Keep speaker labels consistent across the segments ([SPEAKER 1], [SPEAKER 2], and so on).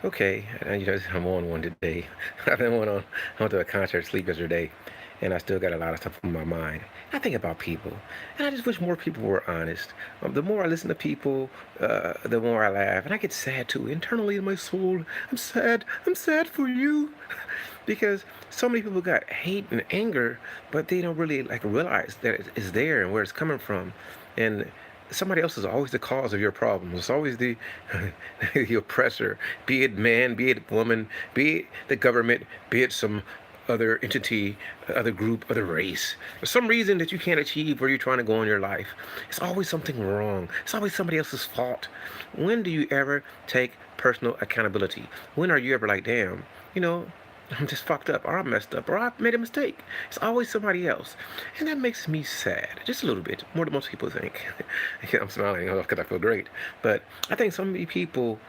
[SPEAKER 1] Okay, I'm on one today. I went to a concert sleep yesterday, and I still got a lot of stuff on my mind. I think about people, and I just wish more people were honest. The more I listen to people, the more I laugh, and I get sad too. Internally in my soul, I'm sad. I'm sad for you, because so many people got hate and anger, but they don't really like realize that it's there and where it's coming from, and somebody else is always the cause of your problems. It's always the the oppressor, be it man, be it woman, be it the government, be it some other entity, other group, other race. For some reason that you can't achieve where you're trying to go in your life, it's always something wrong. It's always somebody else's fault. When do you ever take personal accountability? When are you ever like, damn, you know, I'm just fucked up, or I'm messed up, or I've made a mistake. It's always somebody else. And that makes me sad, just a little bit, more than most people think. I'm smiling because I feel great. But I think so many people,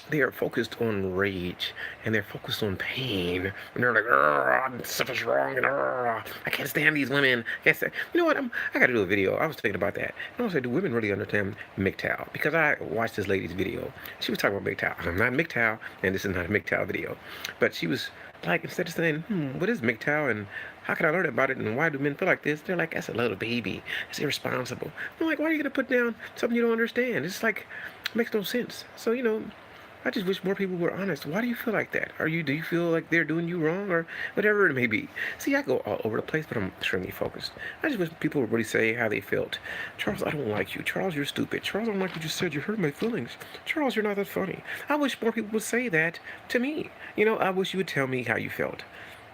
[SPEAKER 1] they are focused on rage, and they're focused on pain. And they're like, stuff is wrong, and I can't stand these women. I can't stand. You know what? I got to do a video. I was thinking about that. And I was like, do women really understand MGTOW? Because I watched this lady's video. She was talking about MGTOW. I'm not MGTOW, and this is not a MGTOW video. But she was like, instead of saying, what is MGTOW and how can I learn about it and why do men feel like this? They're like, that's a little baby. It's irresponsible. I'm like, why are you going to put down something you don't understand? It's like, it makes no sense. So, I just wish more people were honest. Why do you feel like that? Do you feel like they're doing you wrong or whatever it may be? See, I go all over the place, but I'm extremely focused. I just wish people would really say how they felt. Charles, I don't like you. Charles, you're stupid. Charles, I don't like what you said. You hurt my feelings. Charles, you're not that funny. I wish more people would say that to me. I wish you would tell me how you felt.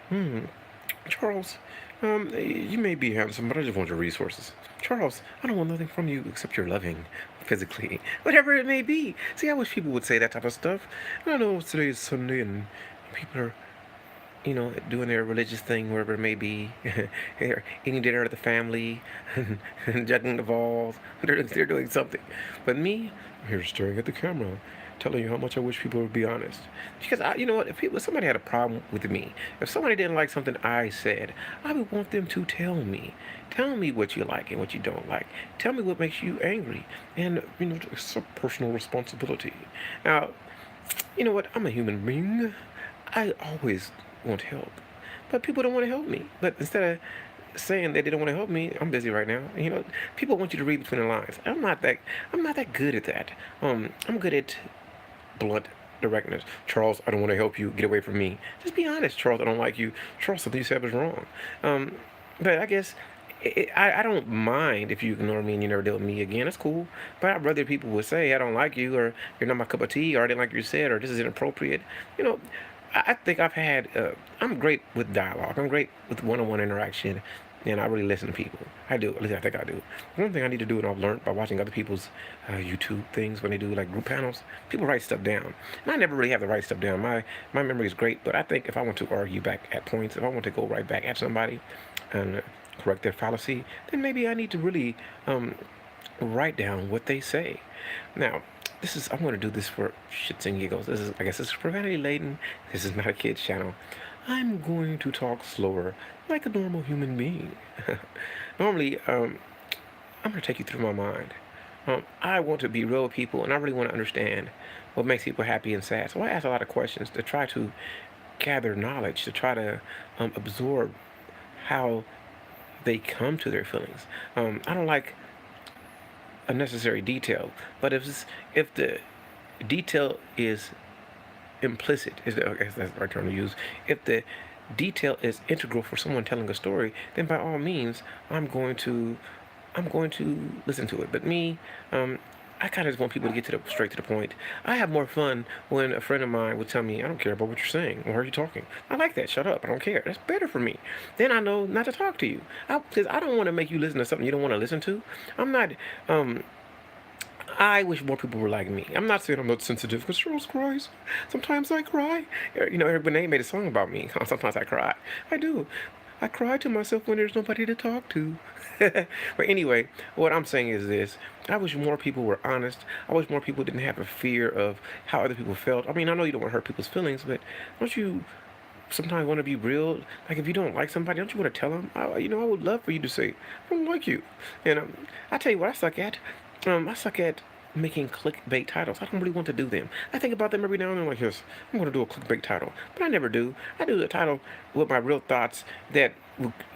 [SPEAKER 1] Hmm. Charles, you may be handsome, but I just want your resources. Charles, I don't want nothing from you except your loving, physically, whatever it may be. See, I wish people would say that type of stuff. I know today is Sunday and people are, doing their religious thing, wherever it may be. They're eating dinner at the family, and juggling the balls. They're doing something. But me, I'm here staring at the camera, telling you how much I wish people would be honest. Because you know what, if somebody had a problem with me, if somebody didn't like something I said, I would want them to tell me. Tell me what you like and what you don't like. Tell me what makes you angry. And it's a personal responsibility. Now, you know what? I'm a human being. I always want help, but people don't want to help me. But instead of saying that they don't want to help me, I'm busy right now. People want you to read between the lines. I'm not that good at that. I'm good at blunt directness. Charles, I don't want to help you. Get away from me. Just be honest, Charles. I don't like you. Charles, something you said was wrong. Um, but I guess I don't mind if you ignore me and you never deal with me again. That's cool. But I'd rather people would say, I don't like you, or you're not my cup of tea, or I didn't like what you said, or this is inappropriate. You know, I think I'm great with dialogue. I'm great with one on one interaction. And I really listen to people. I do. At least I think I do. One thing I need to do, and I've learned by watching other people's YouTube things when they do like group panels, people write stuff down. And I never really have to write stuff down. My memory is great, but I think if I want to argue back at points, if I want to go right back at somebody and correct their fallacy, then maybe I need to really write down what they say. Now, I'm going to do this for shits and giggles. I guess this is profanity laden. This is not a kid's channel. I'm going to talk slower, like a normal human being. Normally, I'm going to take you through my mind. I want to be real with people, and I really want to understand what makes people happy and sad. So I ask a lot of questions to try to gather knowledge, to try to absorb how they come to their feelings. I don't like unnecessary detail, but if the detail is implicit, I guess that's the right term to use. If the detail is integral for someone telling a story, then by all means, I'm going to listen to it. But me, I kind of just want people to get straight to the point. I have more fun when a friend of mine would tell me, "I don't care about what you're saying. Why are you talking?" I like that. Shut up. I don't care. That's better for me. Then I know not to talk to you. Because I don't want to make you listen to something you don't want to listen to. I'm not. I wish more people were like me. I'm not saying I'm not sensitive because Charles cries. Sometimes I cry. Eric Benet made a song about me. Sometimes I cry. I do. I cry to myself when there's nobody to talk to. But anyway, what I'm saying is this. I wish more people were honest. I wish more people didn't have a fear of how other people felt. I mean, I know you don't want to hurt people's feelings, but don't you sometimes want to be real? Like, if you don't like somebody, don't you want to tell them? I would love for you to say, I don't like you. And I tell you what I suck at. I suck at making clickbait titles. I don't really want to do them. I think about them every now and then, like, yes, I'm going to do a clickbait title, but I never do. I do the title with my real thoughts that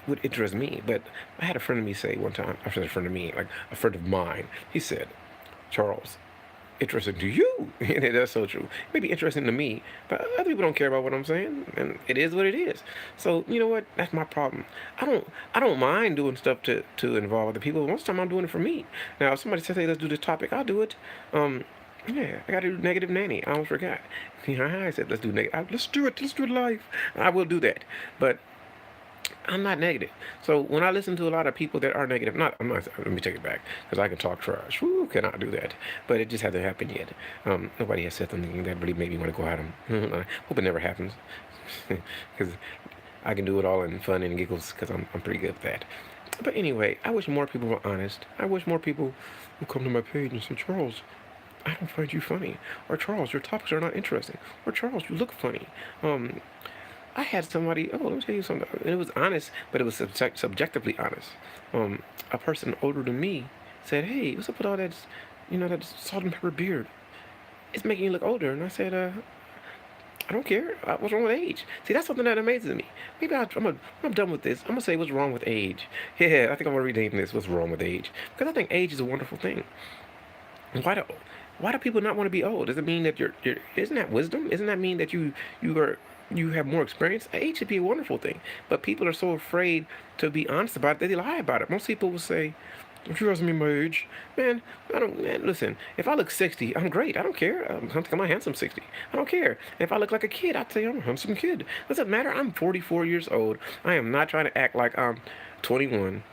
[SPEAKER 1] would interest me. But I had a friend of me say one time, I said a friend of me, like a friend of mine, he said, Charles, interesting to you. And that's so true. It may be interesting to me, but other people don't care about what I'm saying, and it is what it is. So you know what? That's my problem. I don't mind doing stuff to involve other people. Most of the time, I'm doing it for me. Now, if somebody says, "Hey, let's do this topic," I'll do it. Um, yeah, I got to do negative nanny. I almost forgot. I said, "Let's do negative. Let's do it. Let's do it live." I will do that, but I'm not negative. So when I listen to a lot of people that are negative, not I'm not. Let me take it back because I can talk trash. Who cannot do that? But it just hasn't happened yet. Nobody has said something that really made me want to go at them. I hope it never happens because I can do it all in fun and giggles because I'm pretty good at that. But anyway, I wish more people were honest. I wish more people would come to my page and say, Charles, I don't find you funny, or Charles, your topics are not interesting, or Charles, you look funny. Um, I had somebody. Oh, let me tell you something. It was honest, but it was subjectively honest. A person older than me said, "Hey, what's up with all that? That salt and pepper beard? It's making you look older." And I said, "I don't care. What's wrong with age?" See, that's something that amazes me. Maybe when I'm done with this, I'm gonna say, "What's wrong with age?" Yeah, I think I'm gonna rename this. What's wrong with age? Because I think age is a wonderful thing. Why do why do people not want to be old? Does it mean that you're isn't that wisdom? Isn't that mean that you are you have more experience? Age should be a wonderful thing. But people are so afraid to be honest about it that they lie about it. Most people will say, "Don't you ask me my age?" Man, I don't man, listen, if I look 60, I'm great. I don't care. I think I'm a handsome 60. I don't care. If I look like a kid, I'd say I'm a handsome kid. Doesn't matter. I'm 44 years old. I am not trying to act like I'm 21.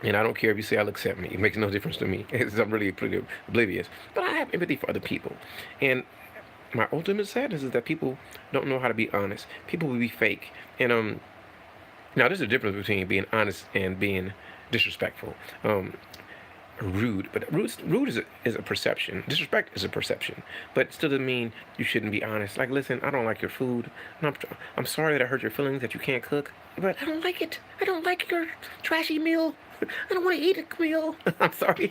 [SPEAKER 1] And I don't care if you say I look 70. It makes no difference to me. I'm really pretty oblivious. But I have empathy for other people. And my ultimate sadness is that people don't know how to be honest. People will be fake. And now there's a difference between being honest and being disrespectful. Rude, but rude is a perception. Disrespect is a perception, but it still doesn't mean you shouldn't be honest. Like, listen, I don't like your food. And I'm sorry that I hurt your feelings that you can't cook, but I don't like it. I don't like your trashy meal. I don't want to eat a meal. I'm sorry.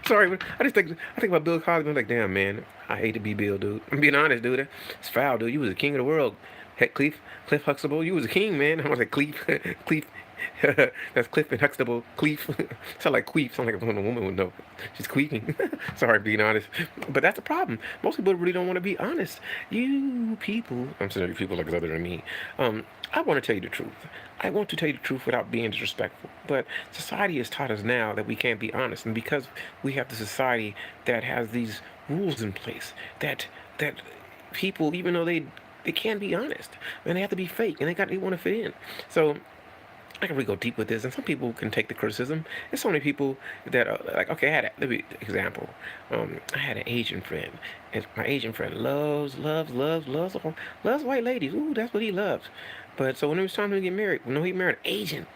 [SPEAKER 1] Sorry, but I think about Bill Cosby. I'm like, damn man, I hate to be Bill, dude. I'm being honest, dude. It's foul, dude. You was the king of the world. Heck, Cliff Huxtable, you was a king, man. I was like Cleef, Cleef. That's Cliff and Huxtable. Cleef. Sound like Queef. Sound like a woman would know. She's queefing. Sorry, being honest. But that's the problem. Most people really don't want to be honest. You people, I'm saying you people like it's other than me. I want to tell you the truth. I want to tell you the truth without being disrespectful. But society has taught us now that we can't be honest, and because we have the society that has these rules in place, that people, even though they can't be honest, and they have to be fake, and they want to fit in. So I can really go deep with this, and some people can take the criticism. There's so many people that are like, okay, let me example. I had an Asian friend, and my Asian friend loves white ladies. Ooh, that's what he loves. But so when it was time to get married, he married an Asian.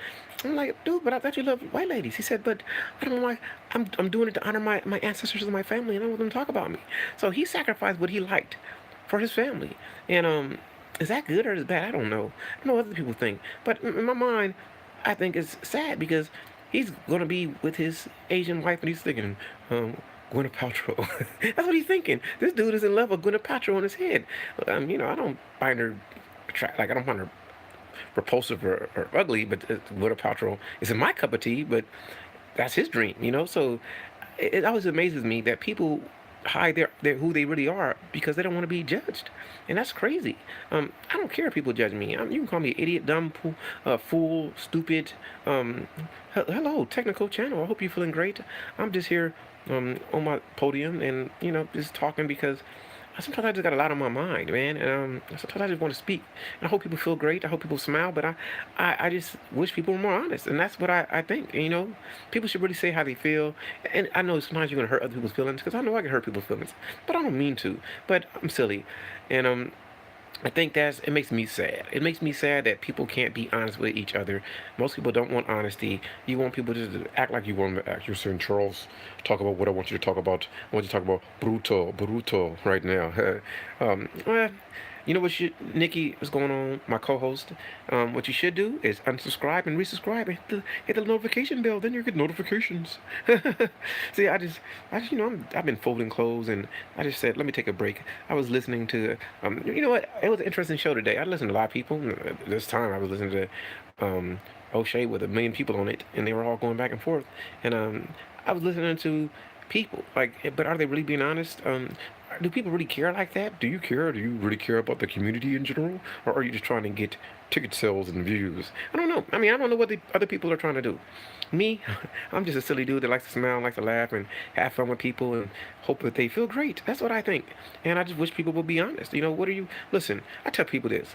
[SPEAKER 1] I'm like, dude, but I thought you loved white ladies. He said, but I don't like. I'm doing it to honor my ancestors and my family, and I don't want them to talk about me. So he sacrificed what he liked for his family, and is that good or is it bad? I don't know. I don't know what other people think, but in my mind, I think it's sad because he's gonna be with his Asian wife and he's thinking, Gwyneth Paltrow. That's what he's thinking. This dude is in love with Gwyneth Paltrow in his head. I don't find her I don't find her repulsive or ugly, but Gwyneth Paltrow isn't my cup of tea. But that's his dream. So it always amazes me that people hide their who they really are because they don't want to be judged, and that's crazy. I don't care if people judge me. You can call me idiot, dumb, fool, stupid. Hello, technical channel. I hope you're feeling great. I'm just here on my podium and just talking because sometimes I just got a lot on my mind, man, and sometimes I just want to speak. And I hope people feel great. I hope people smile, but I just wish people were more honest, and that's what I think. People should really say how they feel. And I know sometimes you're gonna hurt other people's feelings because I know I can hurt people's feelings, but I don't mean to. But I'm silly, and I think it makes me sad. It makes me sad that people can't be honest with each other. Most people don't want honesty. You want people just to act like you want them to act. You're saying, Charles, talk about what I want you to talk about. I want you to talk about brutal right now. Well, You know what Nikki, what's going on, my co-host? What you should do is unsubscribe and resubscribe and hit the notification bell. Then you get notifications. See, I've been folding clothes, and I just said, let me take a break. I was listening to, you know what? It was an interesting show today. I listened to a lot of people. This time, I was listening to, O'Shea with 1 million people on it, and they were all going back and forth. And I was listening to people like, but are they really being honest? Do people really care like that? Do you care? Do you really care about the community in general, or are you just trying to get ticket sales and views? I don't know. I mean, I don't know what the other people are trying to do. Me, I'm just a silly dude that likes to smile, likes to laugh, and have fun with people, and hope that they feel great. That's what I think. And I just wish people would be honest. You know, what are you? Listen, I tell people this,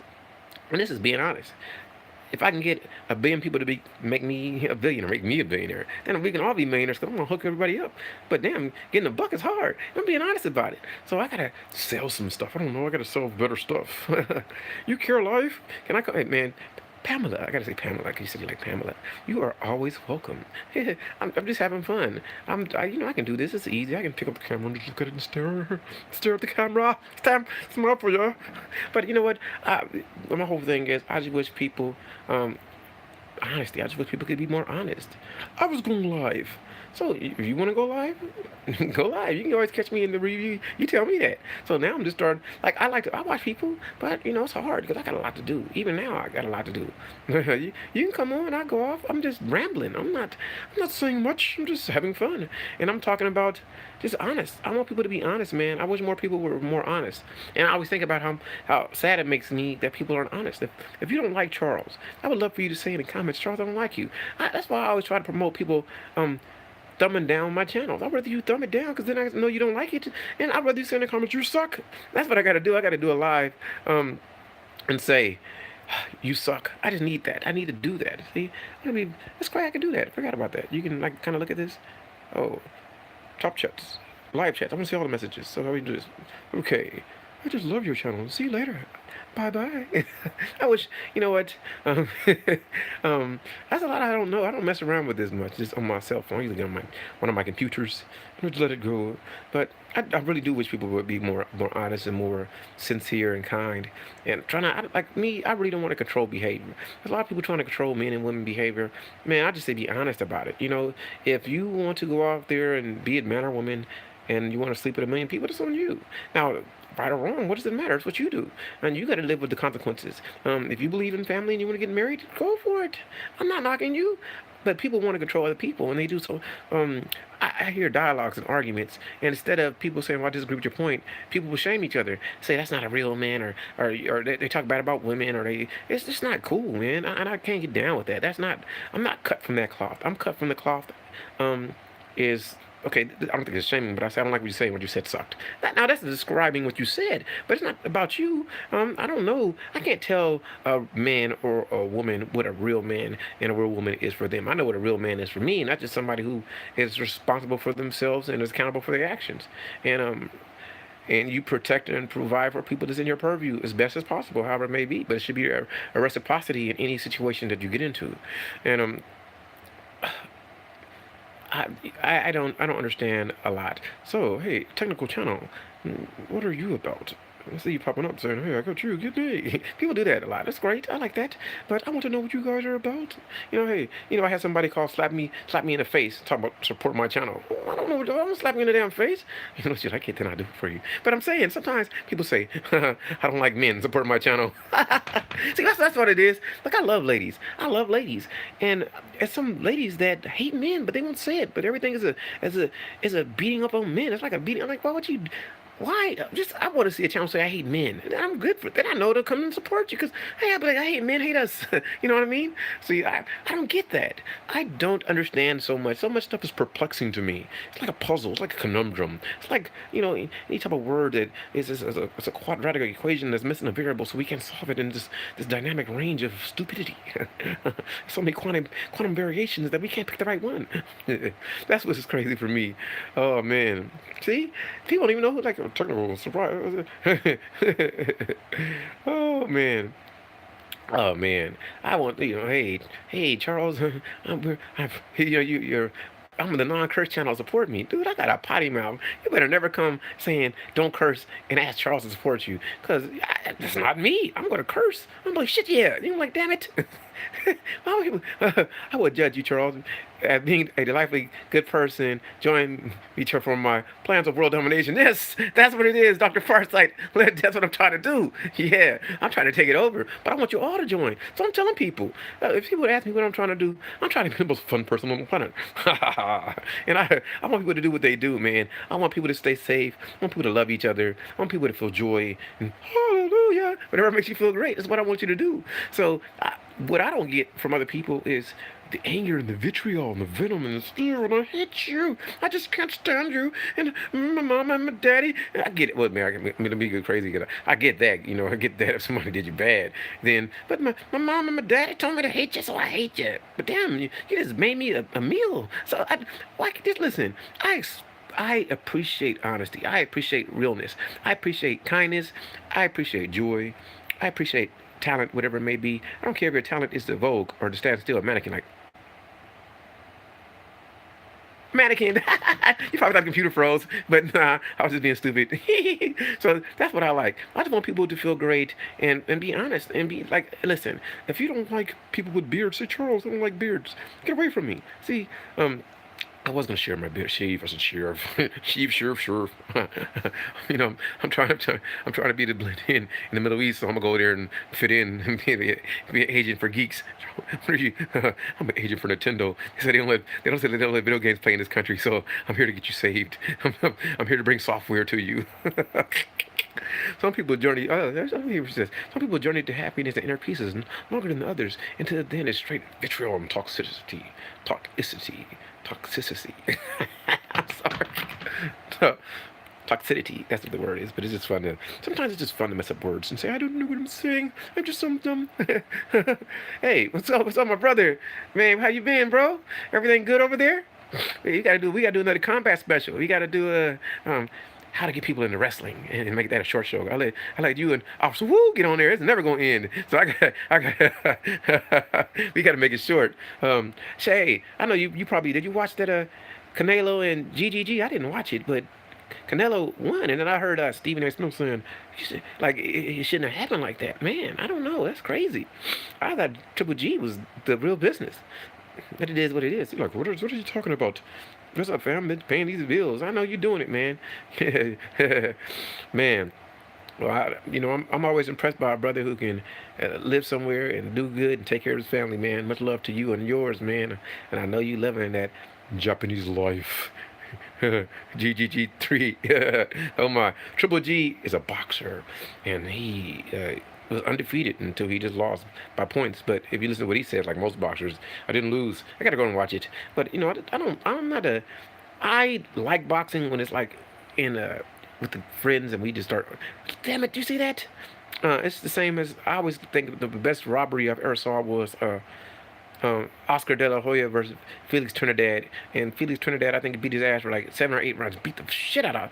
[SPEAKER 1] and this is being honest. If I can get 1 billion people to make me a billionaire, make me a billionaire, then we can all be millionaires. Cause I'm gonna hook everybody up. But damn, getting a buck is hard. I'm being honest about it. So I gotta sell some stuff. I don't know. I gotta sell better stuff. You care life? Can I come? Hey, man, Pamela. I gotta say Pamela. Like you said, you like Pamela. You are always welcome. I'm just having fun. I can do this. It's easy. I can pick up the camera and just look at it and stare at the camera. Smile for you. But you know what? My whole thing is, I just wish people, honesty. I just wish people could be more honest. I was going live. So if you want to go live, go live. You can always catch me in the review. You tell me that. So now I'm just starting. Like I watch people, but it's hard because I got a lot to do. Even now I got a lot to do. You can come on. I go off. I'm just rambling. I'm not saying much. I'm just having fun, and I'm talking about just honest. I want people to be honest, man. I wish more people were more honest. And I always think about how sad it makes me that people aren't honest. If you don't like Charles, I would love for you to say in the comments, Charles, I don't like you. That's why I always try to promote people. Dumbing down my channel. I'd rather you dumb it down because then I know you don't like it. And I'd rather you say in the comments, you suck. That's what I got to do. I got to do a live and say, you suck. I just need that. I need to do that. See? I mean, that's great. I can do that. I forgot about that. You can like kind of look at this. Oh, top chats. Live chats. I want to see all the messages. So how we do this? Okay. I just love your channel. See you later. Bye bye. I wish, you know what? That's a lot I don't know. I don't mess around with this much, just on my cell phone. I usually on one of my computers. Just let it go. But I really do wish people would be more honest and more sincere and kind. And like me, I really don't want to control behavior. There's a lot of people trying to control men and women behavior. Man, I just say be honest about it. If you want to go out there and be a man or woman, and you want to sleep with 1 million people, that's on you. Now, right or wrong, what does it matter? It's what you do, and you got to live with the consequences. If you believe in family and you want to get married, go for it. I'm not knocking you, but people want to control other people, and they do so. I hear dialogues and arguments, and instead of people saying, "Well, I disagree with your point," people will shame each other, say that's not a real man, or they talk bad about women, it's just not cool, man. I can't get down with that. That's not. I'm not cut from that cloth. I'm cut from the cloth. Is Okay, I don't think it's shaming, but I said I don't like what you say. What you said sucked. Now that's describing what you said, but it's not about you. I don't know. I can't tell a man or a woman what a real man and a real woman is for them. I know what a real man is for me, not just somebody who is responsible for themselves and is accountable for their actions. And you protect and provide for people that's in your purview as best as possible, however it may be. But it should be a reciprocity in any situation that you get into. And I, I don't understand a lot. So hey, technical channel, what are you about? I see you popping up saying, "Hey, I got you, get me." People do that a lot. That's great. I like that. But I want to know what you guys are about. Hey, I had somebody call slap me in the face, talk about support my channel. I don't know. I don't slap me in the damn face. What you like it, then I do it for you. But I'm saying sometimes people say, "I don't like men, support my channel." See, that's what it is. Like I love ladies. I love ladies, and there's some ladies that hate men, but they won't say it. But everything is a beating up on men. It's like a beating. I'm like, why would you? Why? I want to see a channel say I hate men. And I'm good for that. I know they'll come and support you because, hey, I'll be like, I hate men, hate us. You know what I mean? See, I don't get that. I don't understand so much. So much stuff is perplexing to me. It's like a puzzle. It's like a conundrum. It's like, any type of word that it's a quadratic equation that's missing a variable, so we can't solve it in this dynamic range of stupidity. So many quantum variations that we can't pick the right one. That's what's crazy for me. Oh, man. See? People don't even know who, like, technical surprise. Oh man. Oh man. I want hey Charles. You're I'm the non-curse channel, support me. Dude, I got a potty mouth. You better never come saying don't curse and ask Charles to support you. Because that's not me. I'm going to curse. I'm like, shit, yeah. You're like, damn it. I would judge you, Charles, as being a delightfully good person. Join me for my plans of world domination. Yes, that's what it is, Dr. Farsight. That's what I'm trying to do. Yeah, I'm trying to take it over. But I want you all to join. So I'm telling people, if people ask me what I'm trying to do, I'm trying to be the most fun person on the planet. And I want people to do what they do, man. I want people to stay safe. I want people to love each other. I want people to feel joy. And hallelujah. Whatever makes you feel great. That's what I want you to do. So what I don't get from other people is the anger and the vitriol and the venom and the steel and I hate you. I just can't stand you. And my mom and my daddy. And I get it. Well, man, I mean, to be crazy. I get that. You know, I get that if somebody did you bad. Then, but my mom and my daddy told me to hate you, so I hate you. But damn, you just made me a meal. So just listen. I appreciate honesty. I appreciate realness. I appreciate kindness. I appreciate joy. I appreciate talent, whatever it may be. I don't care if your talent is to Vogue or to stand still, a mannequin. Like, mannequin. You probably thought the computer froze, but nah, I was just being stupid. So that's what I like. I just want people to feel great and be honest and be like, listen, if you don't like people with beards, say, Charles, I don't like beards. Get away from me. See, I was gonna share my beard shave as a sheriff, sheriff. You know, I'm trying to be the blend in the Middle East, so I'm gonna go there and fit in and be an agent for geeks. What are you? I'm an agent for Nintendo. They said they don't let video games play in this country, so I'm here to get you saved. I'm here to bring software to you. Some people journey. Some people journey to happiness and inner peace is longer than others. Until then, it's straight vitriol and toxicity. I'm sorry. So, toxicity. That's what the word is. But it's just fun to. Sometimes it's just fun to mess up words and say I don't know what I'm saying. I'm just some dumb. Hey, what's up? What's up, my brother? Man, how you been, bro? Everything good over there? We gotta do another combat special. We gotta do how to get people into wrestling and make that a short show. I let you and Officer Woo get on there. It's never gonna end. So we gotta make it short. Shay, I know you probably did. You watch that Canelo and GGG? I didn't watch it, but Canelo won, and then I heard Stephen A. Smith saying, like it shouldn't have happened like that. Man, I don't know. That's crazy. I thought Triple G was the real business. But it is what it is. You're like, what are you talking about? What's up, fam? Been paying these bills. I know you're doing it, man. Man. Well, I'm always impressed by a brother who can live somewhere and do good and take care of his family, man. Much love to you and yours, man. And I know you living that Japanese life. GGG3. Oh my. Triple G is a boxer, and he was undefeated until he just lost by points. But if you listen to what he said, like most boxers, I didn't lose. I gotta go and watch it. But I like boxing when it's like in with the friends and we just start. Damn it! Do you see that? It's the same as I always think the best robbery I've ever saw was Oscar De La Hoya versus Felix Trinidad, and Felix Trinidad I think beat his ass for like 7 or 8 rounds, beat the shit out of.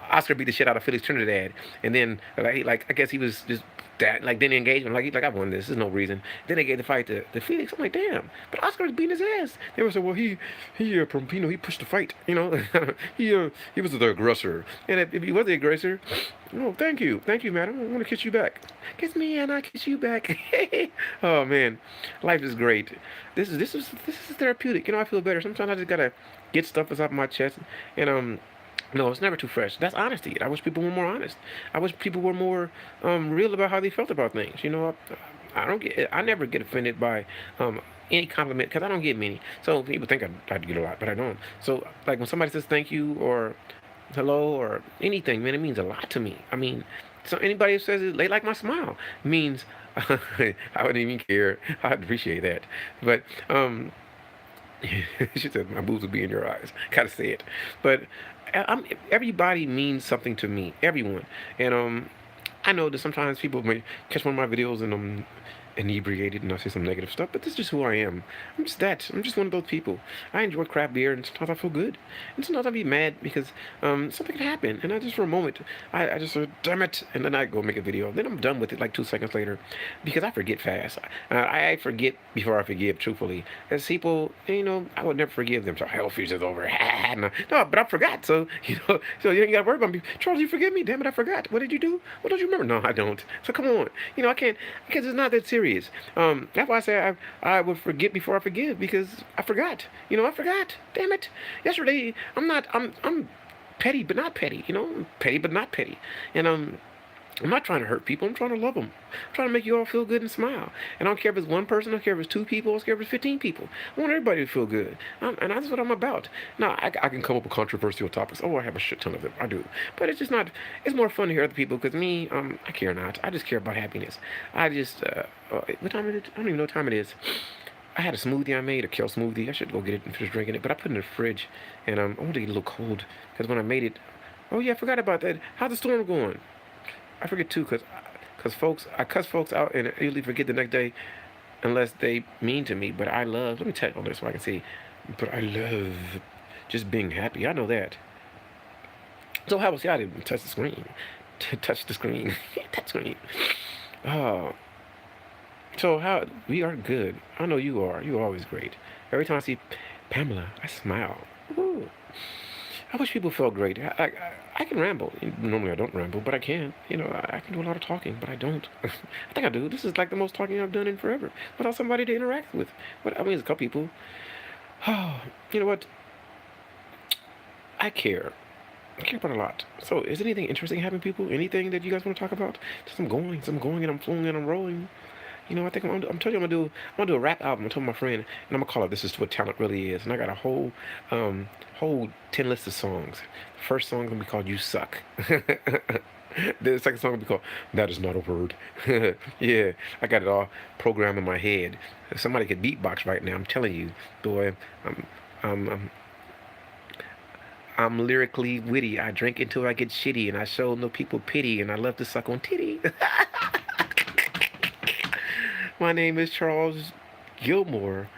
[SPEAKER 1] Oscar beat the shit out of Felix Trinidad, and then I guess he was just that like didn't engage him like I won this. There's no reason. Then they gave the fight to Felix. I'm like damn, but Oscar was beating his ass. They were saying well he he pushed the fight. He was the aggressor, and if he was the aggressor, oh thank you madam. I want to kiss you back. Kiss me and I kiss you back. Oh man, life is great. This is therapeutic. I feel better. Sometimes I just gotta get stuff that's off my chest, and no, it's never too fresh. That's honesty. I wish people were more honest. I wish people were more real about how they felt about things. I never get offended by any compliment because I don't get many. So people think I'd get a lot, but I don't. So like when somebody says thank you or hello or anything, man, it means a lot to me. I mean, so anybody who says it, they like my smile means I wouldn't even care. I'd appreciate that. But she said my boobs would be in your eyes. Gotta say it. But everybody means something to me. Everyone. And I know that sometimes people may catch one of my videos and inebriated and I say some negative stuff, but this is just who I am. I'm just that. I'm just one of those people. I enjoy craft beer, and sometimes I feel good, and sometimes I be mad because something can happen, and I just for a moment I just damn it, and then I go make a video. Then I'm done with it like 2 seconds later, because I forget fast. I forget before I forgive. Truthfully, as people, I would never forgive them. So hell future's over. No, but I forgot. So so you ain't got to worry about me. Charles, you forgive me? Damn it, I forgot. What did you do? What don't you remember? No, I don't. So come on. I can't because it's not that serious. That's why I say I would forget before I forgive because I forgot. I forgot. Damn it. Yesterday, I'm petty but not petty. Petty but not petty. And I'm not trying to hurt people. I'm trying to love them. I'm trying to make you all feel good and smile. And I don't care if it's one person. I don't care if it's two people. I don't care if it's 15 people. I want everybody to feel good. And that's what I'm about. Now, I can come up with controversial topics. Oh, I have a shit ton of them. I do. But it's just not, it's more fun to hear other people because me, I care not. I just care about happiness. I just, what time is it? I don't even know what time it is. I had a smoothie I made, a kale smoothie. I should go get it and finish drinking it. But I put it in the fridge. And I want to get a little cold because when I made it, oh yeah, I forgot about that. How's the storm going? I forget too, I cuss folks out and I usually forget the next day unless they mean to me. But I love, let me tap on this so I can see. But I love just being happy. I know that. So how was y'all didn't touch the screen? Touch the screen. Touch screen. Oh, so how we are good. I know you are. You're always great. Every time I see Pamela, I smile. Ooh. I wish people felt great. I can ramble. Normally I don't ramble, but I can. I can do a lot of talking, but I don't. I think I do. This is like the most talking I've done in forever without somebody to interact with. But I mean, there's a couple people. Oh, you know what? I care. I care about a lot. So, is anything interesting happening, people? Anything that you guys want to talk about? Just I'm going, and I'm flowing, and I'm rolling. I think I'm telling you, I'm gonna do a rap album. I told my friend, and I'm gonna call it "This Is What Talent Really Is." And I got a whole 10 list of songs. The first song gonna be called "You Suck." The second song gonna be called "That Is Not a Word." Yeah, I got it all programmed in my head. If somebody could beatbox right now, I'm telling you, boy, I'm I'm I'm, I'm lyrically witty. I drink until I get shitty, and I show no people pity, and I love to suck on titty. My name is Charles Gilmore,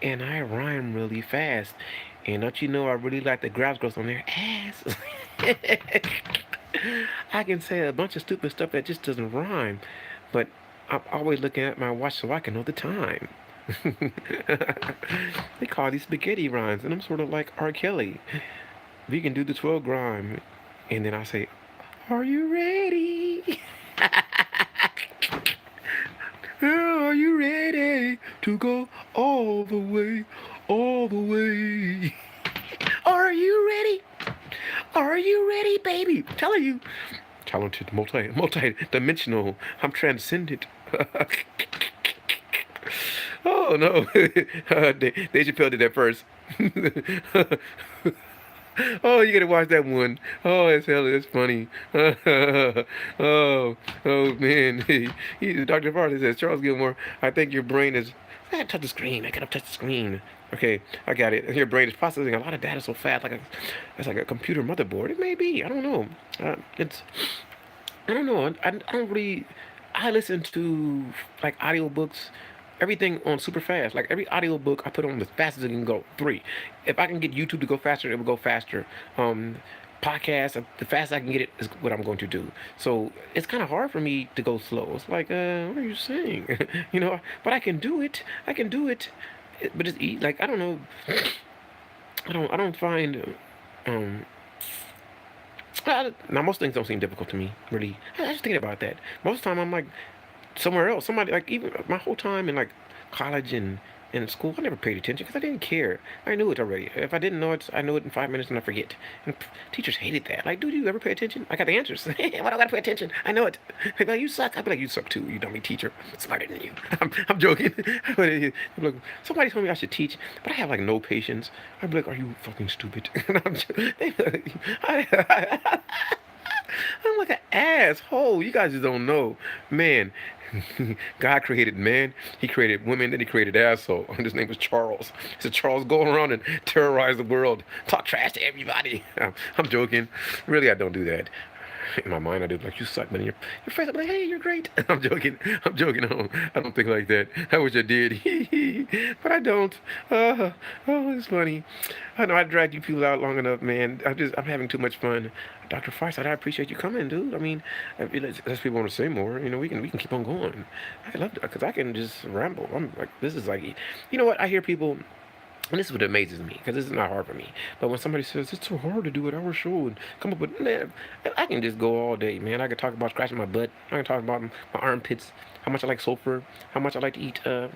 [SPEAKER 1] and I rhyme really fast. And don't you know I really like the grabs girls on their ass? I can say a bunch of stupid stuff that just doesn't rhyme, but I'm always looking at my watch so I can know the time. They call these spaghetti rhymes, and I'm sort of like R. Kelly. We can do the 12 grime, and then I say, "Are you ready? Are you ready to go all the way, all the way? Are you ready? Are you ready, baby? I'm telling you, talented, multi-dimensional. I'm transcendent." Oh no, Dave Chappelle did that first. Oh, you gotta watch that one. Oh, it's hell, it's funny. Oh man. Dr. Farley says, Charles Gilmore, I think your brain is. I gotta touch the screen. I gotta touch the screen. Okay, I got it. Your brain is processing a lot of data so fast, it's like a computer motherboard. It may be. I don't know. It's. I don't know. I don't really. I listen to like audiobooks everything on super fast. Like every audiobook I put on as fast as it can go. Three. If I can get YouTube to go faster, it will go faster. Podcast, the fastest I can get it is what I'm going to do. So it's kind of hard for me to go slow. It's like, what are you saying? But I can do it. I can do it. But it's like I don't know. I don't find um. Now most things don't seem difficult to me. Really, I just thinking about that. Most of the time I'm like somewhere else. Somebody like even my whole time in like college and in school, I never paid attention because I didn't care. I knew it already. If I didn't know it, I knew it in 5 minutes and I forget. And teachers hated that. Like, dude, you ever pay attention? I got the answers. Why do I gotta pay attention? I know it. They'd be like, you suck. I'd be like, you suck too, you dummy teacher. I'm smarter than you. I'm joking. Look, somebody told me I should teach, but I have like no patience. I'd be like, are you fucking stupid? And I'm like an asshole. You guys just don't know. Man, God created man. He created women. Then he created asshole. And his name was Charles. So Charles, go around and terrorize the world. Talk trash to everybody. I'm joking. Really, I don't do that. In my mind, I do like, you suck, but in your face, I'm like, hey, you're great. I'm joking. I'm joking. I don't think like that. I wish I did. But I don't. Oh, it's funny. I know I dragged you people out long enough, man. I'm having too much fun. Dr. Farside, I appreciate you coming, dude. I mean, unless people want to say more, we can keep on going. I love it because I can just ramble. I'm like, this is like, you know what? I hear people. And this is what amazes me, because this is not hard for me. But when somebody says it's so hard to do an hour show and come up with, man, I can just go all day, man. I can talk about scratching my butt. I can talk about my armpits, how much I like sulfur, how much I like to eat. I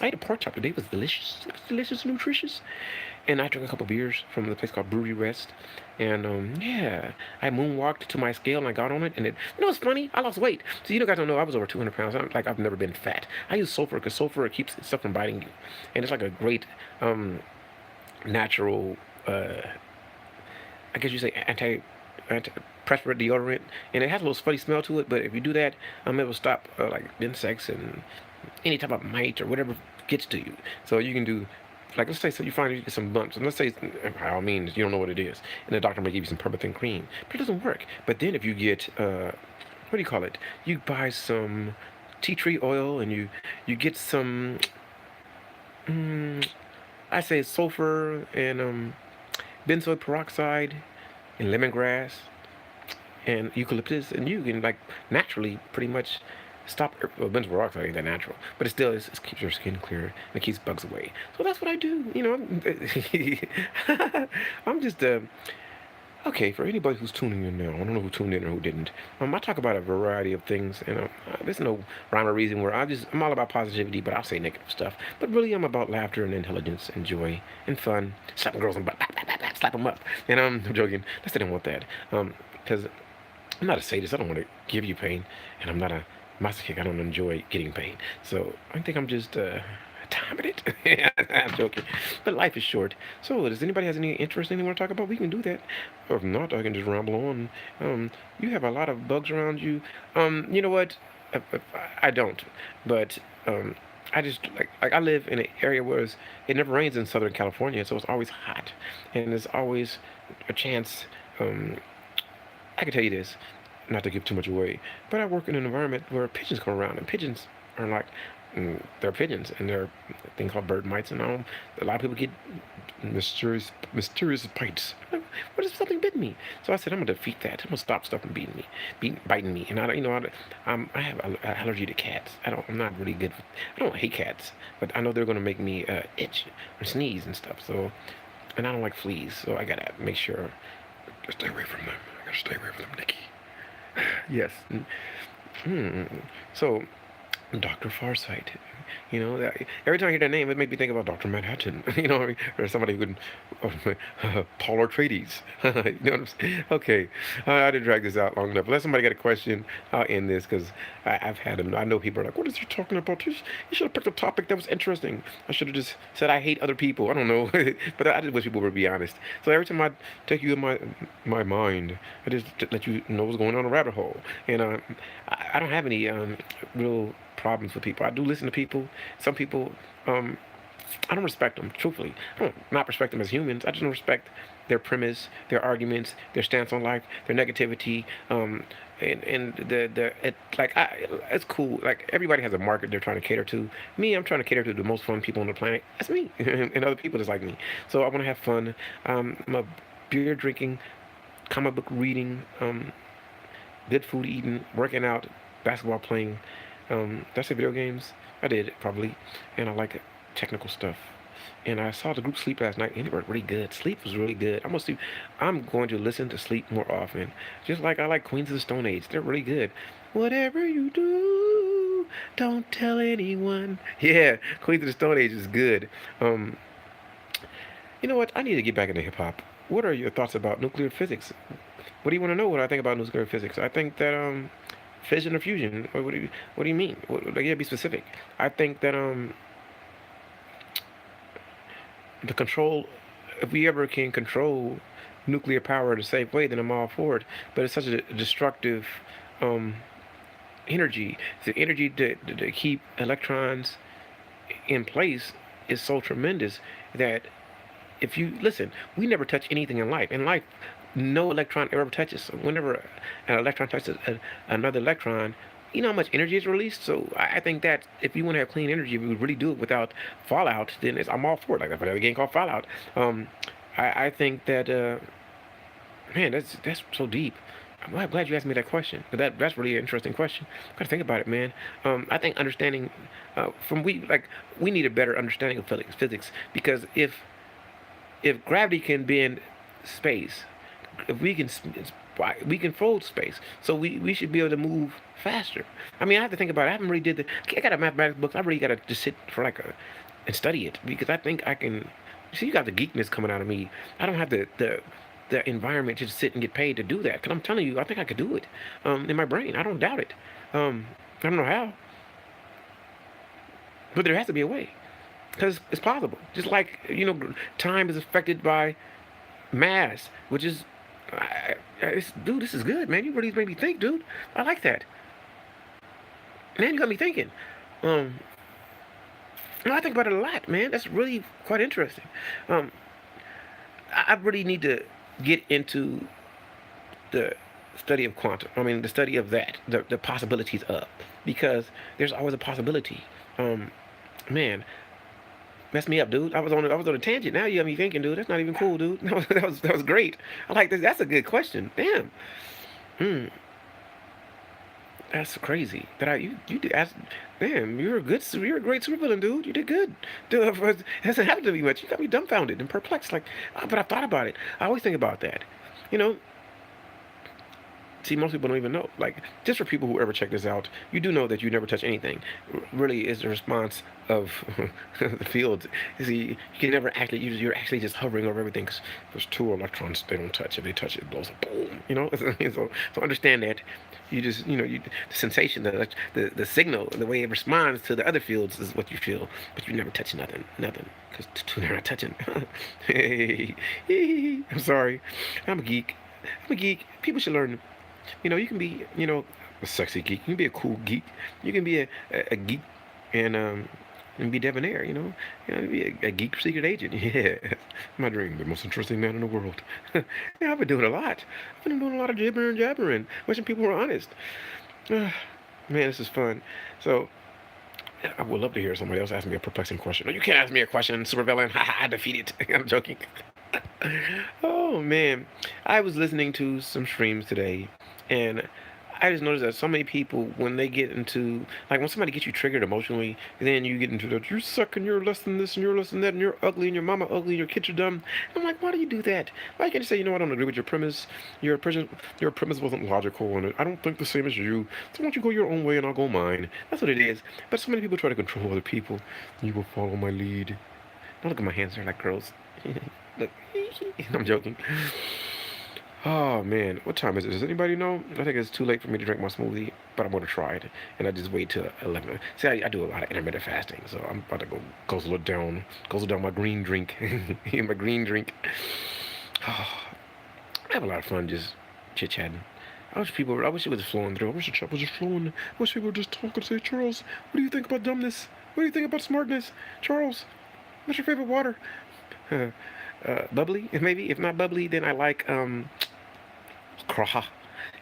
[SPEAKER 1] ate a pork chop today. It was delicious. It was delicious, nutritious. And I drank a couple beers from the place called Brewery Rest. And yeah, I moonwalked to my scale and I got on it. And it's funny. I lost weight. So you guys don't know I was over 200 pounds. I've never been fat. I use sulfur because sulfur keeps stuff from biting you, and it's like a great natural. I guess you say anti perspirant deodorant, and it has a little funny smell to it. But if you do that, it will stop like insects and any type of mite or whatever gets to you. So you can do, like, let's say, so you find you get some bumps, and let's say by all means you don't know what it is, and the doctor may give you some Permathin cream, but it doesn't work. But then if you get what do you call it? You buy some tea tree oil, and you get some I say sulfur and benzoyl peroxide and lemongrass and eucalyptus, and you can like naturally pretty much stop. Well, benzoyl peroxide ain't that natural, but it still is. It keeps your skin clear and it keeps bugs away. So that's what I do. I'm just okay, for anybody who's tuning in now, I don't know who tuned in or who didn't. I talk about a variety of things, and there's no rhyme or reason where I'm all about positivity, but I'll say negative stuff. But really, I'm about laughter and intelligence and joy and fun. Slapping girls on the butt, slap them up. And I'm joking. I still don't want that. Because I'm not a sadist. I don't want to give you pain, and I'm not a masochist. I don't enjoy getting pain. So I think I'm just time at it. I'm joking. But life is short. So does anybody has any interest in anything want to talk about? We can do that. Or if not, I can just ramble on. You have a lot of bugs around you. You know what? I don't. But I just like I live in an area where it never rains in Southern California, so it's always hot, and there's always a chance. I can tell you this, not to give too much away, but I work in an environment where pigeons come around, and pigeons are like, they're pigeons, and they're a thing called bird mites, and a lot of people get mysterious bites. What if something bit me? So I said, I'm gonna defeat that. I'm gonna stop stuff from biting me. And I have an allergy to cats. I'm not really good. I don't hate cats, but I know they're gonna make me itch or sneeze and stuff. So, and I don't like fleas, so I gotta make sure to stay away from them. I gotta stay away from them, Nikki. Yes. So, Dr. Farsight. Every time I hear that name, it makes me think about Dr. Manhattan. Or somebody who could, Paul Atreides. You know what I'm saying? Okay, I didn't drag this out long enough. Unless somebody got a question, I'll end this because I've had them. I know people are like, "What is he talking about? You should have picked a topic that was interesting." I should have just said I hate other people. I don't know, but I just wish people would be honest. So every time I take you in my mind, I just let you know what's going on in a rabbit hole, and I don't have any real problems with people. I do listen to people. Some people, I don't respect them, truthfully. I don't not respect them as humans. I just don't respect their premise, their arguments, their stance on life, their negativity, and it's cool. Like everybody has a market they're trying to cater to. Me, I'm trying to cater to the most fun people on the planet. That's me, and other people just like me. So I want to have fun. I'm a beer drinking, comic book reading, good food eating, working out, basketball playing. Did I say video games? I did, probably. And I like technical stuff. And I saw the group Sleep last night, and it was really good. Sleep was really good. I'm going to listen to Sleep more often. Just like I like Queens of the Stone Age. They're really good. Whatever you do, don't tell anyone. Yeah, Queens of the Stone Age is good. You know what? I need to get back into hip hop. What are your thoughts about nuclear physics? What do you want to know what I think about nuclear physics? I think that fission or fusion. What do you mean? Like, yeah, be specific. I think that the control, if we ever can control nuclear power in a safe way, then I'm all for it. But it's such a destructive um energy. The energy to keep electrons in place is so tremendous that if you listen, we never touch anything in life. In life, no electron ever touches. So whenever an electron touches another electron, you know how much energy is released. So I think that if you want to have clean energy, if we really do it without fallout, then I'm all for it. Like that another game called Fallout. Um, I think that man, that's so deep. I'm glad you asked me that question. But that's really an interesting question. Gotta think about it, man. I think understanding from we need a better understanding of physics because if gravity can bend space, if we can fold space, so we should be able to move faster. I mean, I have to think about it. I haven't really did the. I got a mathematics book. I really got to just sit for like a and study it because I think I can. See, you got the geekness coming out of me. I don't have the environment to just sit and get paid to do that. Because I'm telling you, I think I could do it in my brain. I don't doubt it. I don't know how, but there has to be a way because it's possible. Just like time is affected by mass, which is, dude, this is good, man. You really made me think, dude. I like that, man. You got me thinking. Um, I think about it a lot, man. That's really quite interesting. Um, I really need to get into the study of quantum. I mean, the study of that, the possibilities of, because there's always a possibility. Um, man, messed me up, dude. I was on a tangent. Now you got me thinking, dude. That's not even cool, dude. That was great. I like this. That's a good question. Damn. Hmm. That's crazy. That you did. Damn, you're a great supervillain, dude. You did good. Dude, it hasn't happened to me much. You got me dumbfounded and perplexed. Like, but I've thought about it. I always think about that. You know, See, most people don't even know. Like, just for people who ever check this out, you do know that you never touch anything. Really, is the response of the field. You see, you can never actually. You're actually just hovering over everything. Cause there's two electrons they don't touch. If they touch it, it blows up. Boom. So understand that. You just, the sensation, the signal, the way it responds to the other fields is what you feel. But you never touch nothing. Because two are not touching. Hey, I'm sorry. I'm a geek. I'm a geek. People should learn. You can be, a sexy geek. You can be a cool geek. You can be a geek and be debonair. Be a geek secret agent. Yeah, my dream, the most interesting man in the world. Yeah, I've been doing a lot. I've been doing a lot of jabbering. Wishing people were honest. Man, this is fun. So I would love to hear somebody else ask me a perplexing question. No, you can't ask me a question, supervillain. I defeated. I'm joking. Oh man, I was listening to some streams today, and I just noticed that so many people, when they get into, like, when somebody gets you triggered emotionally, then you get into that, you're suck and you're less than this and you're less than that and you're ugly and your mama ugly and your kids are dumb. I'm like, why do you do that? Why can't you say, I don't agree with your premise. Your premise wasn't logical and I don't think the same as you. So why don't you go your own way and I'll go mine? That's what it is. But so many people try to control other people. You will follow my lead. Don't look at my hands, they're like girls. Look, I'm joking. Oh man, what time is it? Does anybody know? I think it's too late for me to drink my smoothie, but I'm gonna try it, and I just wait till 11. See, I do a lot of intermittent fasting, so I'm about to go guzzle down my green drink, my green drink. Oh, I have a lot of fun just chit chatting. I wish it was flowing through. I wish the chat was just flowing. I wish people were just talking. Say, Charles, what do you think about dumbness? What do you think about smartness? Charles, what's your favorite water? Bubbly, maybe. If not bubbly, then I like LaCroix.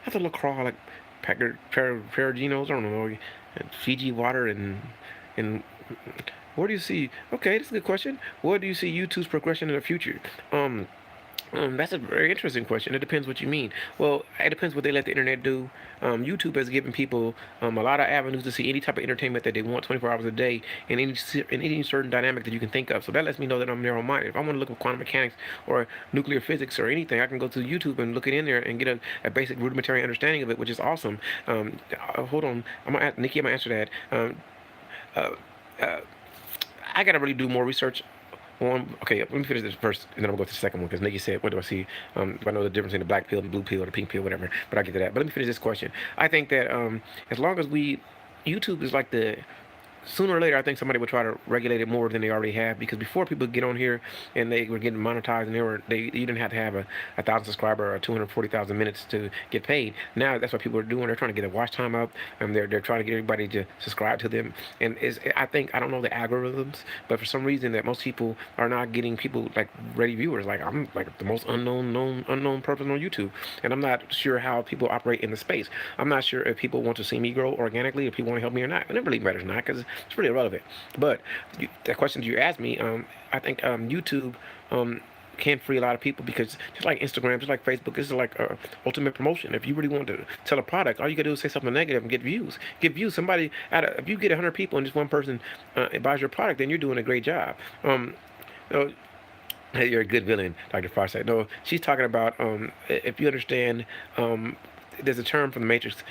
[SPEAKER 1] That's a LaCroix, like Ferraginos, I don't know, and Fiji water and where do you see? Okay, that's a good question. Where do you see YouTube's progression in the future? That's a very interesting question. It depends what you mean. Well, it depends what they let the internet do. YouTube has given people a lot of avenues to see any type of entertainment that they want 24 hours a day in any certain dynamic that you can think of. So that lets me know that I'm narrow-minded. If I want to look at quantum mechanics or nuclear physics or anything, I can go to YouTube and look it in there and get a basic rudimentary understanding of it, which is awesome. Hold on. Nikki, I'm going to answer that. Uh, uh, I got to really do more research. Okay, let me finish this first, and then I'm gonna go to the second one because Nikki said, "What do I see? I know the difference between the black pill, the blue pill, or the pink pill, whatever." But I'll get to that. But let me finish this question. I think that as long as YouTube is like the sooner or later, I think somebody will try to regulate it more than they already have. Because before people get on here and they were getting monetized, and you didn't have to have a thousand subscriber or 240,000 minutes to get paid. Now that's what people are doing. They're trying to get a watch time up, and they're trying to get everybody to subscribe to them. And I don't know the algorithms, but for some reason that most people are not getting people like ready viewers. Like I'm like the most unknown person on YouTube, and I'm not sure how people operate in the space. I'm not sure if people want to see me grow organically, if people want to help me or not. And it really matters not, because it's really irrelevant. But the questions you asked me, I think YouTube can free a lot of people, because just like Instagram, just like Facebook, this is like ultimate promotion. If you really want to sell a product, all you gotta do is say something negative and get views. Get views. Somebody if you get 100 people and just one person buys your product, then you're doing a great job. You know, you're a good villain, Dr. Farsight. No, she's talking about if you understand. There's a term from the Matrix.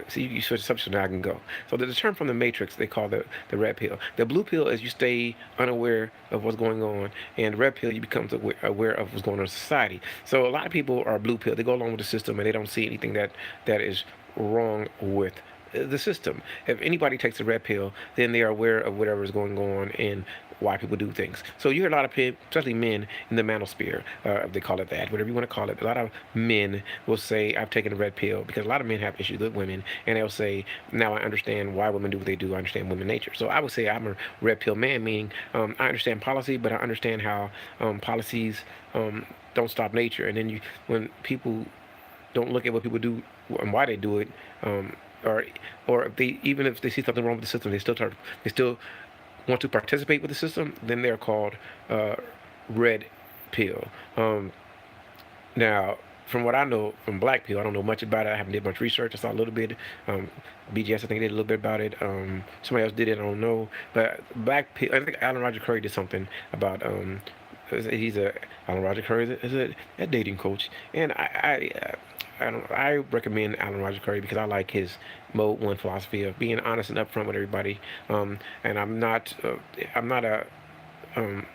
[SPEAKER 1] See, you switch the subject, so now I can go. So there's a term from the Matrix they call the red pill. The blue pill is you stay unaware of what's going on, and the red pill you become aware of what's going on in society. So a lot of people are blue pill. They go along with the system and they don't see anything that is wrong with the system. If anybody takes a red pill, then they are aware of whatever is going on and why people do things. So you hear a lot of people, especially men in the manosphere, if they call it that, whatever you want to call it. A lot of men will say, "I've taken a red pill," because a lot of men have issues with women, and they'll say, "Now I understand why women do what they do. I understand women nature." So I would say I'm a red pill man, meaning I understand policy, but I understand how policies don't stop nature. And then when people don't look at what people do and why they do it. Or if even if they see something wrong with the system, they still want to participate with the system, then they're called red pill. Now, from what I know from black pill, I don't know much about it. I haven't did much research. I saw a little bit. BGS, I think, did a little bit about it. Somebody else did it. I don't know. But black pill, I think Alan Roger Curry did something about. He's a Alan Roger Curry is a dating coach, and I recommend Alan Roger Curry because I like his mode one philosophy of being honest and upfront with everybody. And I'm not a um,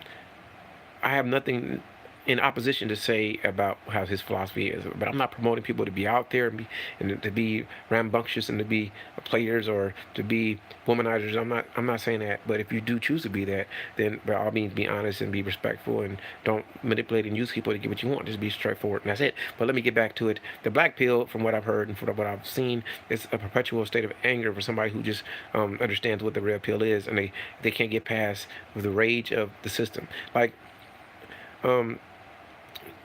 [SPEAKER 1] I have nothing in opposition to say about how his philosophy is, but I'm not promoting people to be out there and to be rambunctious and to be players or to be womanizers. I'm not saying that. But if you do choose to be that, then by all means be honest and be respectful and don't manipulate and use people to get what you want. Just be straightforward, and that's it. But let me get back to it. The black pill, from what I've heard and from what I've seen, is a perpetual state of anger for somebody who just understands what the red pill is, and they can't get past the rage of the system. Like um,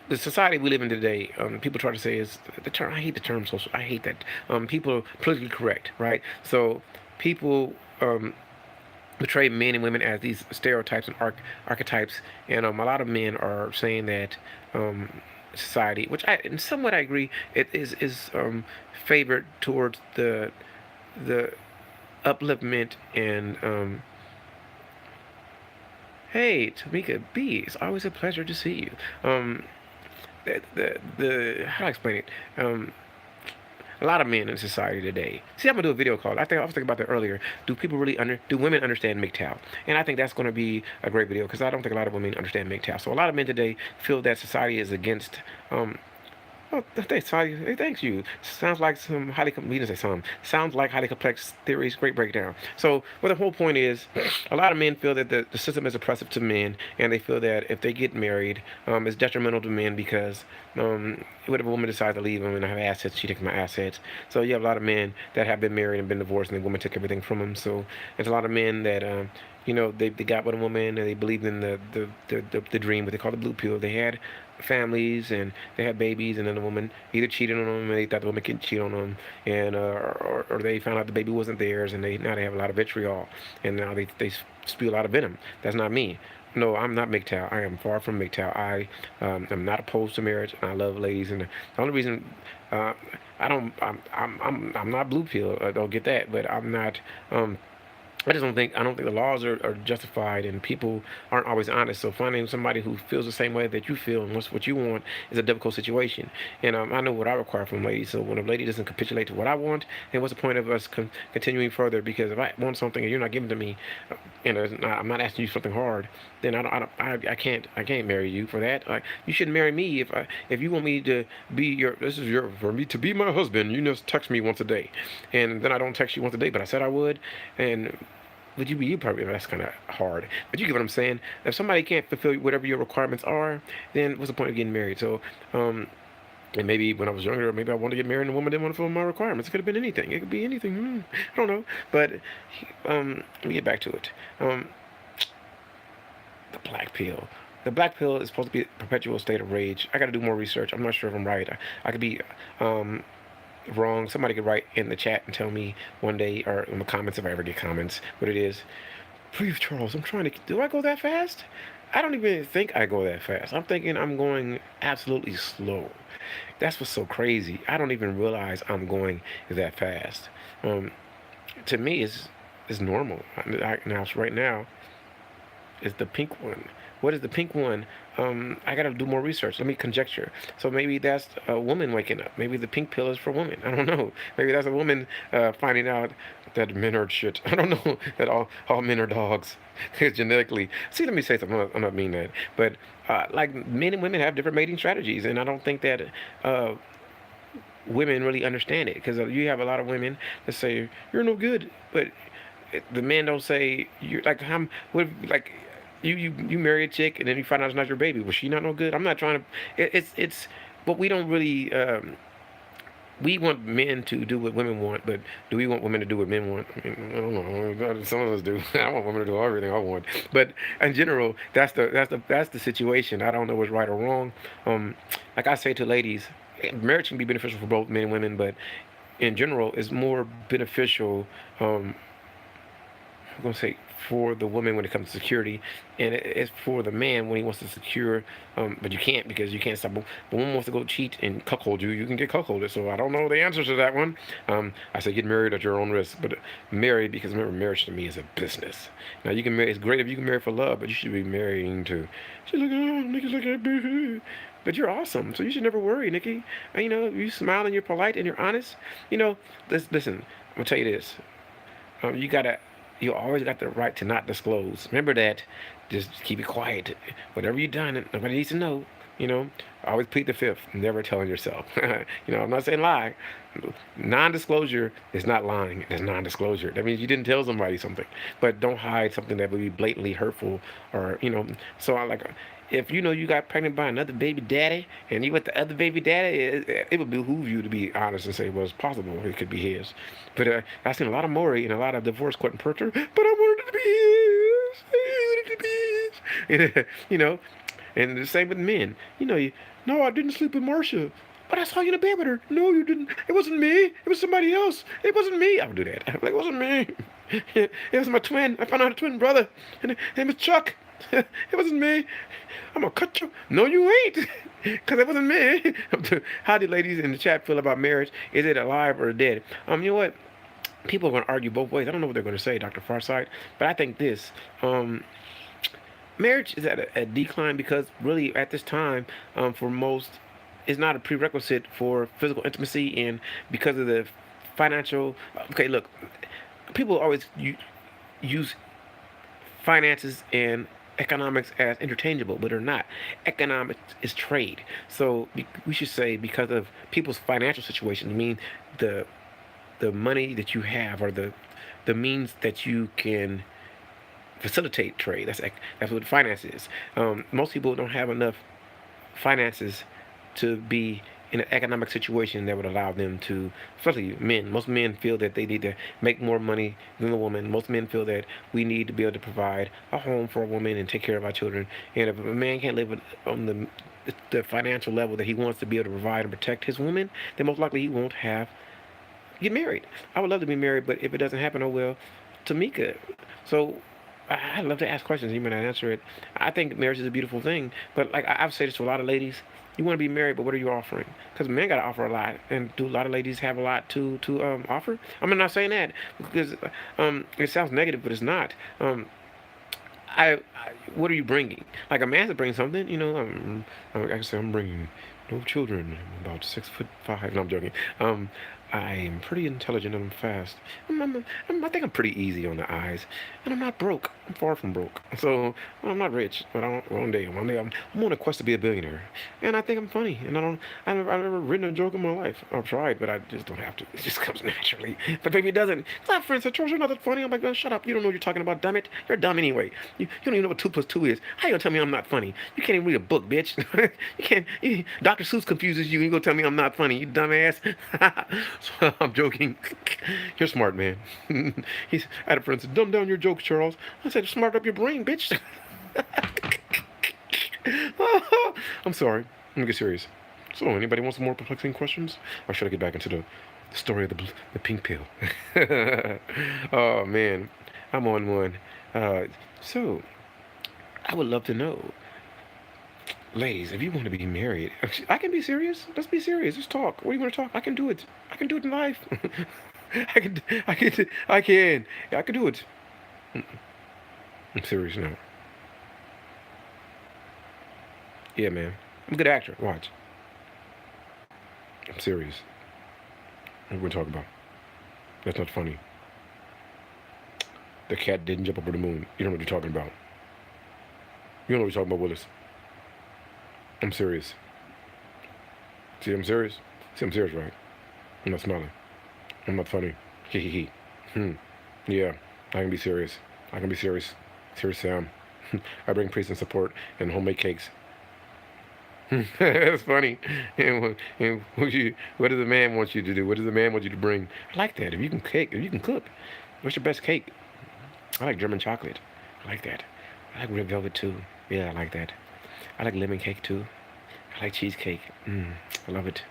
[SPEAKER 1] the society we live in today, people try to say is the term. I hate the term social. I hate that. People are politically correct, right? So people portray men and women as these stereotypes and archetypes, and a lot of men are saying that society, which somewhat I agree, it is favored towards the upliftment and hey, Tamika B, it's always a pleasure to see you. The how do I explain it? A lot of men in society today. See, I'm gonna do a video called. I was thinking about that earlier. Do women understand MGTOW? And I think that's gonna be a great video because I don't think a lot of women understand MGTOW. So a lot of men today feel that society is against oh, thanks, Saudi. Hey, thanks you. Sounds like some we didn't say some. Sounds like highly complex theories. Great breakdown. So, well, the whole point is, a lot of men feel that the system is oppressive to men, and they feel that if they get married, it's detrimental to men because what if a woman decides to leave them and have assets, she takes my assets. So you have a lot of men that have been married and been divorced, and the woman took everything from them. So there's a lot of men that they got with a woman and they believed in the dream, what they call the blue pill. They had families and they had babies, and then the woman either cheated on them and they thought the woman could cheat on them, and or they found out the baby wasn't theirs, and now they have a lot of vitriol, and now they spew a lot of venom. That's not me. No, I'm not MGTOW. I am far from MGTOW. I am not opposed to marriage, and I love ladies. And the only reason I don't, I'm not blue pill. I don't get that, but I'm not. I don't think the laws are justified, and people aren't always honest. So finding somebody who feels the same way that you feel and wants what you want is a difficult situation. And I know what I require from ladies. So when a lady doesn't capitulate to what I want, then what's the point of us continuing further? Because if I want something and you're not giving it to me, and I'm not asking you something hard, then I can't marry you for that. Like, you shouldn't marry me if you want me to be for me to be my husband. You just text me once a day, and then I don't text you once a day, but I said I would, and would you be you probably that's kind of hard, but you get what I'm saying. If somebody can't fulfill whatever your requirements are, then what's the point of getting married? So um and maybe when I was younger, maybe I wanted to get married and a woman didn't want to fulfill my requirements. It could have been anything. It could be anything. I don't know. But let me get back to it. The black pill. The black pill is supposed to be a perpetual state of rage. I got to do more research. I'm not sure if I'm right. I could be um, wrong. Somebody could write in the chat and tell me one day, or in the comments if I ever get comments, what it is. Please, Charles, I'm trying to. Do I go that fast? I don't even think I go that fast. I'm thinking I'm going absolutely slow. That's what's so crazy. I don't even realize I'm going that fast. Um, to me, it's normal. Now, right now, is the pink one. What is the pink one? I gotta do more research. Let me conjecture. So maybe that's a woman waking up. Maybe the pink pill is for women. I don't know. Maybe that's a woman finding out that men are shit. I don't know that all men are dogs. Genetically. See, let me say something. I'm not mean that, but like men and women have different mating strategies, and I don't think that uh, women really understand it because you have a lot of women that say you're no good, but the men don't say you like how what like you marry a chick and then you find out it's not your baby. Was she not no good? I'm not trying to. It's but we don't really. We want men to do what women want, but do we want women to do what men want? I mean, I don't know. Some of us do. I want women to do everything I want, but in general, that's the situation. I don't know what's right or wrong. Like I say to ladies, marriage can be beneficial for both men and women, but in general, it's more beneficial. I'm gonna say for the woman when it comes to security, and it's for the man when he wants to secure. But you can't because you can't stop. The woman wants to go cheat and cuckold you. You can get cuckolded. So I don't know the answer to that one. I say get married at your own risk, but marry because remember marriage to me is a business. Now you can marry. It's great if you can marry for love, but you should be marrying to. She's like, oh, Nikki's like, but you're awesome, so you should never worry, Nikki. And, you smile and you're polite and you're honest. Listen. I'm gonna tell you this. You gotta you always got the right to not disclose. Remember that. Just keep it quiet. Whatever you done, nobody needs to know. You know, always plead the fifth. Never telling yourself. I'm not saying lie. Non-disclosure is not lying. It's non-disclosure. That means you didn't tell somebody something. But don't hide something that would be blatantly hurtful or. So I like if you got pregnant by another baby daddy and you with the other baby daddy, it would behoove you to be honest and say, well, it's possible it could be his. But I've seen a lot of Maury and a lot of divorce court and Percher, but I wanted it to be his. I wanted it to be his. And the same with men. No, I didn't sleep with Marcia. But I saw you in a bed with her. No, you didn't. It wasn't me. It was somebody else. It wasn't me. I would do that. I'm like, it wasn't me. It was my twin. I found out a twin brother. And his name was Chuck. It wasn't me. I'm gonna cut you. No, you ain't. Because it wasn't me. How do ladies in the chat feel about marriage? Is it alive or dead? You know what? People are going to argue both ways. I don't know what they're going to say, Dr. Farside. But I think this. Marriage is at a decline because really at this time, for most, is not a prerequisite for physical intimacy and because of the financial. Okay, look, people always use finances and economics as interchangeable, but they're not. Economics is trade. So we should say because of people's financial situation, I mean the money that you have or the means that you can facilitate trade. That's what finance is. Most people don't have enough finances to be in an economic situation that would allow them to, especially men. Most men feel that they need to make more money than the woman. Most men feel that we need to be able to provide a home for a woman and take care of our children. And if a man can't live on the financial level that he wants to be able to provide and protect his woman, then most likely he won't get married. I would love to be married, but if it doesn't happen, oh well. Tamika. So I love to ask questions. You may not answer it. I think marriage is a beautiful thing, but like I've said this to a lot of ladies. You want to be married, but what are you offering? Because men got to offer a lot, and do a lot of ladies have a lot to offer? I'm not saying that because it sounds negative, but it's not. What are you bringing? Like a man to bring something, I can say I'm bringing no children. I'm about 6'5". No, I'm joking. I'm pretty intelligent and I'm fast. I think I'm pretty easy on the eyes, and I'm not broke. I'm far from broke. So I'm not rich, but one day I'm on a quest to be a billionaire, and I think I'm funny. And I've never written a joke in my life. I've tried, but I just don't have to. It just comes naturally. But maybe it doesn't. My friends said, Charles, you're not that funny. I'm like, man, shut up. You don't know what you're talking about. Damn it, you're dumb anyway. You don't even know what 2 + 2 is. How you gonna tell me I'm not funny? You can't even read a book, bitch. You can't. Dr. Seuss confuses you. You gonna tell me I'm not funny? You dumbass. So I'm joking. You're smart, man. I had a friend said, dumb down your jokes, Charles. I said, smart up your brain, bitch. I'm sorry. Let me get serious. So, anybody want some more perplexing questions? Or should I get back into the story of the pink pill? Oh, man. I'm on one. Uh, so, I would love to know, ladies, if you want to be married, I can be serious. Let's be serious. Let's talk. What do you want to talk? I can do it. I can do it in life. I can. I can. I can. I can do it. I'm serious now. Yeah, man. I'm a good actor. Watch. I'm serious. What are we talking about? That's not funny. The cat didn't jump over the moon. You don't know what you're talking about. You don't know what you're talking about, Willis. I'm serious. See, I'm serious. See, I'm serious, right? I'm not smiling. I'm not funny. Hee hee hee. Yeah, I can be serious. I can be serious. Serious Sam. I bring peace and support and homemade cakes. That's funny. What does the man want you to do? What does the man want you to bring? I like that. If you can cook, what's your best cake? I like German chocolate. I like that. I like red velvet too. Yeah, I like that. I like lemon cake too. I like cheesecake. I love it.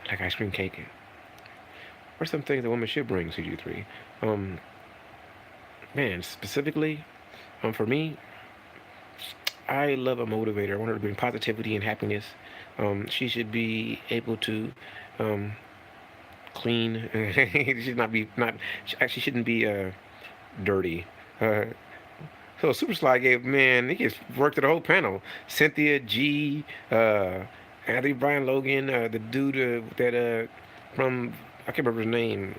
[SPEAKER 1] I like ice cream cake. What are some things a woman should bring, CG3? Um, Man, specifically, for me, I love a motivator. I want her to bring positivity and happiness. She should be able to um, clean. She should not be not. She actually shouldn't be dirty. Uh, so Super Sly gave man. He just worked at the whole panel. Cynthia G. Anthony Brian Logan. The dude that from I can't remember his name.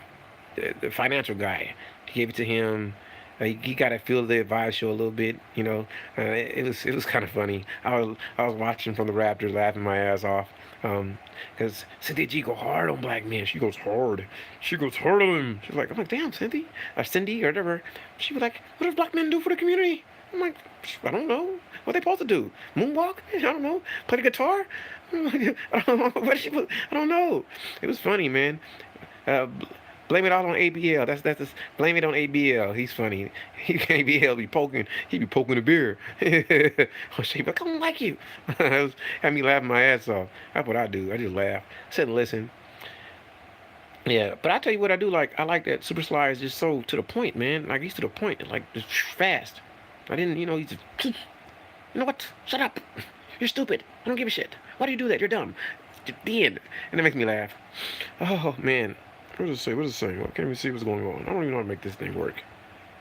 [SPEAKER 1] The financial guy. He gave it to him. He got to feel the advice show a little bit, you know. It was kind of funny. I was watching from the Raptors, laughing my ass off, because Cynthia G go hard on black men. She goes hard. She goes hard on them. She's like, I'm like, damn, Cindy, Cindy or whatever. She was like, what does black men do for the community? I'm like, I don't know. What they supposed to do? Moonwalk? I don't know. Play the guitar? I don't know. I don't know. It was funny, man. Uh, Blame it all on ABL. Blame it on ABL. He's funny. ABL be poking. He be poking the beer. She be like, I don't like you. Had me laughing my ass off. That's what I do. I just laugh. Sit and listen. Yeah, but I tell you what I do like. I like that Super Sly is just so to the point, man. Like he's to the point. Like just fast. I didn't, he's just, you know what? Shut up. You're stupid. I don't give a shit. Why do you do that? You're dumb. The end. And it makes me laugh. Oh man. What does it say? What does it say? I can't even see what's going on. I don't even know how to make this thing work.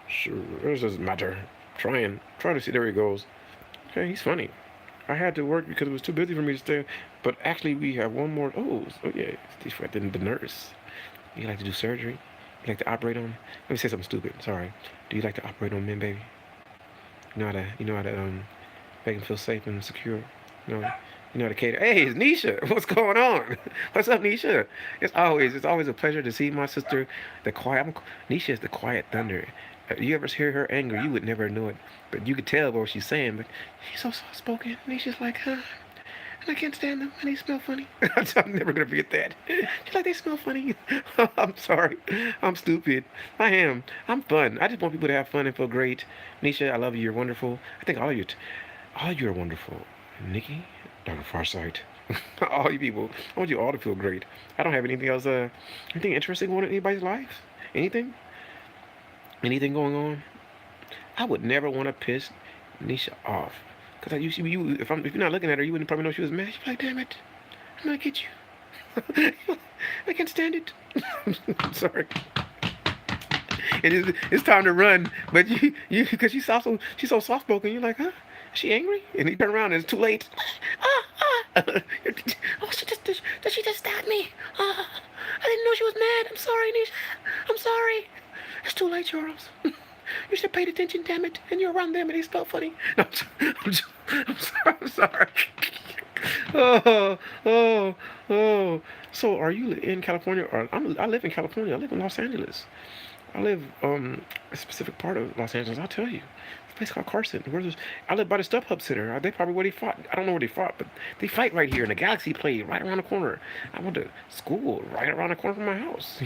[SPEAKER 1] Sure, it doesn't matter. Trying to see. There he goes. Okay, he's funny. I had to work because it was too busy for me to stay. But actually, we have one more. Oh yeah. The nurse. You like to do surgery? You like to operate on? Let me say something stupid. Sorry. Do you like to operate on men, baby? You know how to make them feel safe and secure. You know. You know how to cater. Hey, it's Nisha. What's going on? What's up, Nisha? It's always a pleasure to see my sister. Nisha is the quiet thunder. You ever hear her angry, you would never know it, but you could tell what she's saying. But she's so soft spoken. Nisha's like, huh? And I can't stand them, and they smell funny. I'm never gonna forget that. She's like, they smell funny. I'm sorry. I'm stupid. I am. I'm fun. I just want people to have fun and feel great. Nisha, I love you. You're wonderful. I think all of you are wonderful. Nikki, Dr. Farsight, all you people, I want you all to feel great. I don't have anything else, anything interesting going on in anybody's life? Anything? Anything going on? I would never want to piss Nisha off. Because if you're not looking at her, you wouldn't probably know she was mad. She'd be like, damn it, I'm gonna get you. I can't stand it. I'm sorry. It's time to run, but because she's so soft spoken, you're like, huh? Is she angry? And you turn around and it's too late. Ah, ah. Oh, did she just stab me? Oh, I didn't know she was mad. I'm sorry, Nisha. I'm sorry. It's too late, Charles. You should have paid attention, damn it. And you're around them and they spell funny. No, I'm sorry. I'm sorry. Oh, oh, oh. So, are you in California? Or I live in California. I live in Los Angeles. I live a specific part of Los Angeles. I'll tell you. It's a place called Carson. I live by the StubHub Center. They probably where they fought. I don't know where they fought, but they fight right here. And the Galaxy played right around the corner. I went to school right around the corner from my house.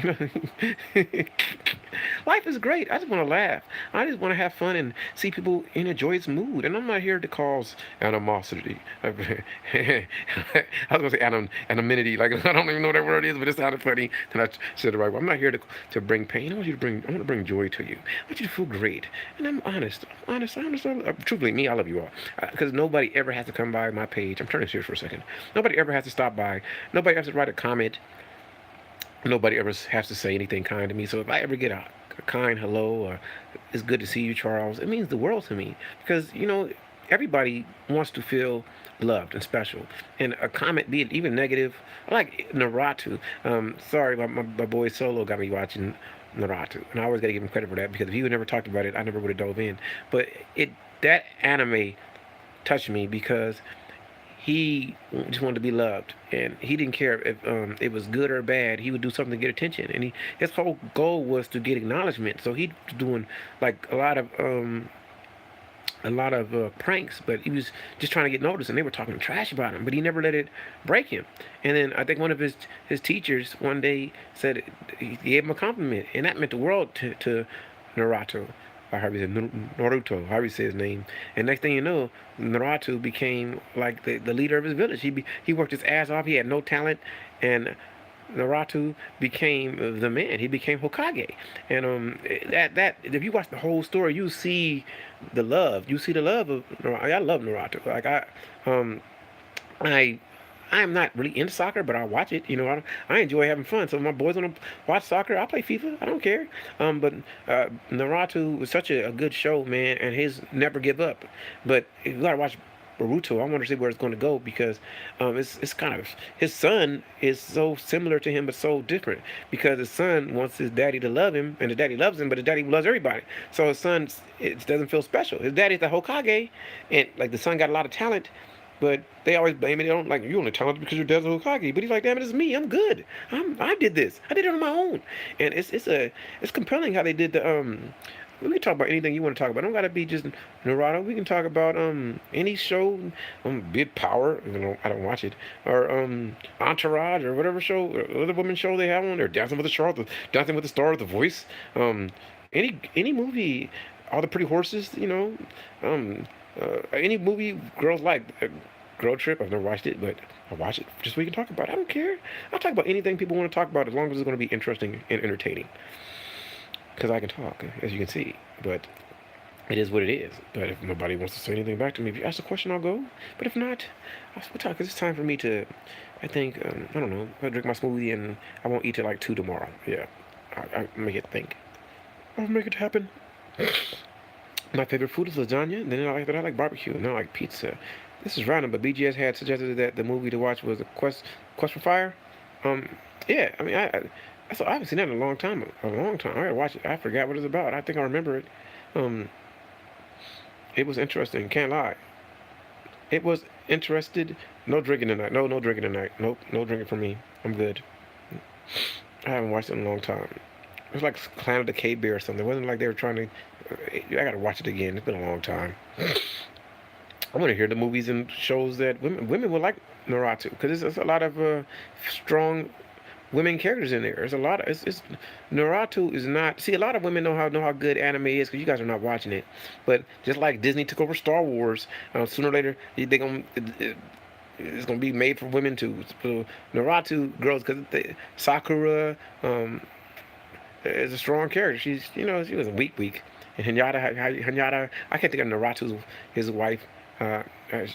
[SPEAKER 1] Life is great. I just want to laugh. I just want to have fun and see people in a joyous mood. And I'm not here to cause animosity. I was going to say anonymity. Like, I don't even know what that word is, but it sounded funny. And I said it right. I'm not here to bring pain. I want to bring joy to you. I want you to feel great. And I'm honest. Truthfully, me, I love you all. Because nobody ever has to come by my page. I'm turning serious for a second. Nobody ever has to stop by. Nobody has to write a comment. Nobody ever has to say anything kind to me. So if I ever get a kind hello or it's good to see you, Charles, it means the world to me. Because, everybody wants to feel loved and special. And a comment, be it even negative, I like Naruto. Sorry, my boy Solo got me watching Naruto. And I always got to give him credit for that because if he would never talked about it, I never would have dove in. But that anime touched me because he just wanted to be loved, and he didn't care if it was good or bad. He would do something to get attention, and his whole goal was to get acknowledgement. So he was doing like a lot of pranks, but he was just trying to get noticed, and they were talking trash about him, but he never let it break him. And then I think one of his teachers one day said he gave him a compliment, and that meant the world to Naruto. Or how he said Naruto, how he say his name. And next thing you know, Naruto became like the leader of his village. He worked his ass off. He had no talent, and Naruto became the man. He became Hokage. And that if you watch the whole story, you see the love. You see the love of Naruto. I love Naruto. Like I I'm not really into soccer, but I watch it. I enjoy having fun. So if my boys want to watch soccer, I play FIFA. I don't care. But Naruto was such a good show, man, and his never give up. But you gotta watch Boruto. I want to see where it's going to go because it's kind of his son is so similar to him but so different because his son wants his daddy to love him and his daddy loves him but his daddy loves everybody. So his son it doesn't feel special. His daddy's the Hokage and like the son got a lot of talent. But they always blame it. They don't like you only talented because your dad's a Hokage. But he's like, damn it, it's me. I'm good. I did this. I did it on my own. And it's compelling how they did the we can talk about anything you want to talk about. It don't gotta be just Naruto. We can talk about any show, Big Power. I don't watch it, or Entourage, or whatever show, or other women show they have on there. Dancing with the Star, Dancing with the Star, The Voice. Any movie, All the Pretty Horses. Any movie girls like. Girl Trip. I've never watched it, but I watch it just so we can talk about it. I don't care. I'll talk about anything people want to talk about as long as it's going to be interesting and entertaining. Because I can talk, as you can see. But it is what it is. But if nobody wants to say anything back to me, if you ask a question, I'll go. But if not, I'll talk. Because it's time for me to, I think, I don't know, I'll drink my smoothie and I won't eat till like 2 tomorrow. Yeah. I make it think. I'll make it happen. My favorite food is lasagna. Then I like barbecue. And then I like pizza. This is random, but BGS had suggested that the movie to watch was Quest for Fire. Yeah, I mean, I haven't seen that in a long time. A long time. I gotta watch it. I forgot what it's about. I think I remember it. It was interesting. Can't lie. It was interested. No drinking tonight. No drinking tonight. Nope, no drinking for me. I'm good. I haven't watched it in a long time. It was like Planet of the Cave Bear or something. It wasn't like they were trying to. I gotta watch it again. It's been a long time. I want to hear the movies and shows that women will like Naruto because there's a lot of strong women characters in there. There's a lot of it's Naruto is not. See, a lot of women know how good anime is because you guys are not watching it. But just like Disney took over Star Wars, sooner or later it's gonna be made for women too. So Naruto girls because Sakura is a strong character. She was a weak. And Hinata, I can't think of Naruto's his wife,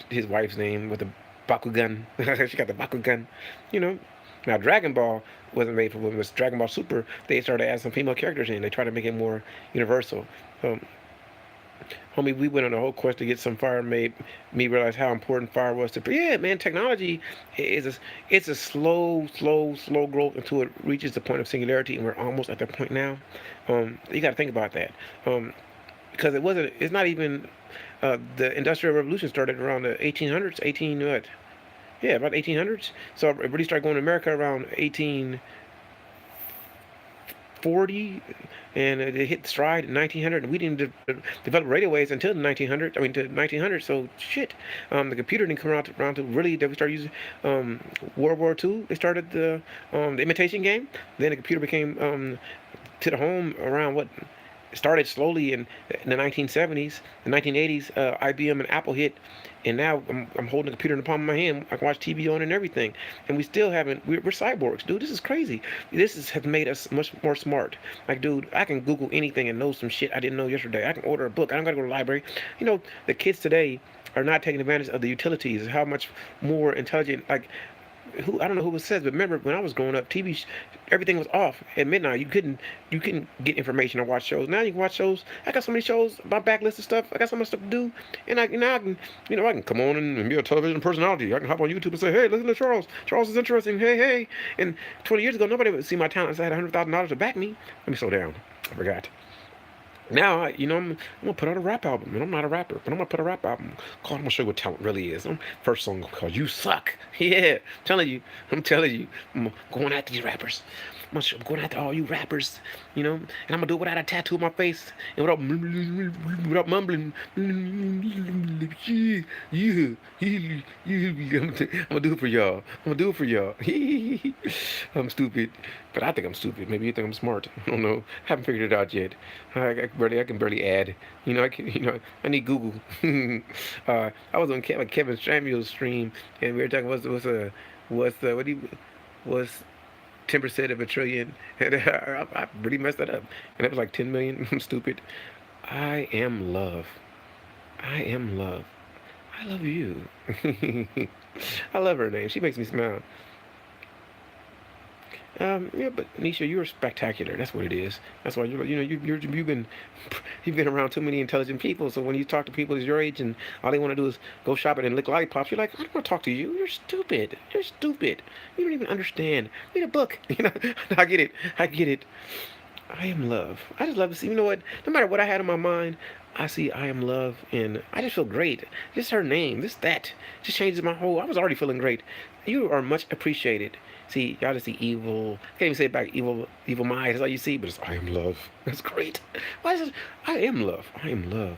[SPEAKER 1] his wife's name with the Bakugan. She got the Bakugan, you know. Now Dragon Ball wasn't made for women. It was Dragon Ball Super. They started to add some female characters in. They tried to make it more universal. So Homie, we went on a whole quest to get some fire, made me realize how important fire was to. Yeah, man, technology is a, it's a slow growth until it reaches the point of singularity, and we're almost at that point now. You got to think about that, because it wasn't. It's not even. The Industrial Revolution started around the 1800s, 18 what? Yeah, about 1800s. So it really started going to America around 1840, and it hit stride in 1900. And we didn't develop radio waves until the 1900. I mean, to 1900. So shit, the computer didn't come around to really that we started using. World War II. They started the imitation game. Then the computer became to the home around what started slowly in the 1970s, the 1980s. IBM and Apple hit, and now I'm holding a computer in the palm of my hand. I can watch TV on and everything, and we still haven't. We're cyborgs, dude. This is crazy. Has made us much more smart. Like, dude, I can Google anything and know some shit I didn't know yesterday. I can order a book. I don't gotta go to the library. You know, the kids today are not taking advantage of the utilities. How much more intelligent, like who I don't know who it says, but remember when I was growing up, everything was off at midnight. You couldn't get information or watch shows. Now you can watch shows. I got so many shows, my backlist of stuff. I got so much stuff to do, and I can I can come on and be a television personality. I can hop on YouTube and say, hey, listen to Charles. Charles is interesting. Hey, hey. And 20 years ago, nobody would see my talent. So I had $100,000 to back me. Let me slow down. I forgot. Now, I'm gonna put out a rap album, and I'm not a rapper, but I'm gonna put a rap album called. I'm gonna show you what talent really is. First song called "You Suck." Yeah, I'm telling you, I'm going after these rappers. I'm going after all you rappers, and I'm gonna do it without a tattoo on my face and without mumbling. Yeah, yeah, yeah. I'm gonna do it for y'all. I'm gonna do it for y'all. I'm stupid, but I think I'm stupid. Maybe you think I'm smart. I don't know. Haven't figured it out yet. I can barely add. I need Google. I was on Kevin Samuel's stream, and we were talking what he was 10% of a trillion, and I really messed that up, and it was like 10 million. I'm stupid. I am love. I am love. I love you. I love her name. She makes me smile. Yeah, but Nisha, you're spectacular. That's what it is. That's why you've been around too many intelligent people. So when you talk to people as your age and all they want to do is go shopping and lick lollipops, you're like, I don't want to talk to you. You're stupid. You're stupid. You don't even understand. Read a book. I get it. I get it. I am love. I just love to see. You know what? No matter what I had in my mind, I see I am love, and I just feel great. Just her name, this that, just changes my whole. I was already feeling great. You are much appreciated. See, y'all just see evil. I can't even say it back. Evil mind. That's all you see. But it's I am love. That's great. Why is it? I am love. I am love.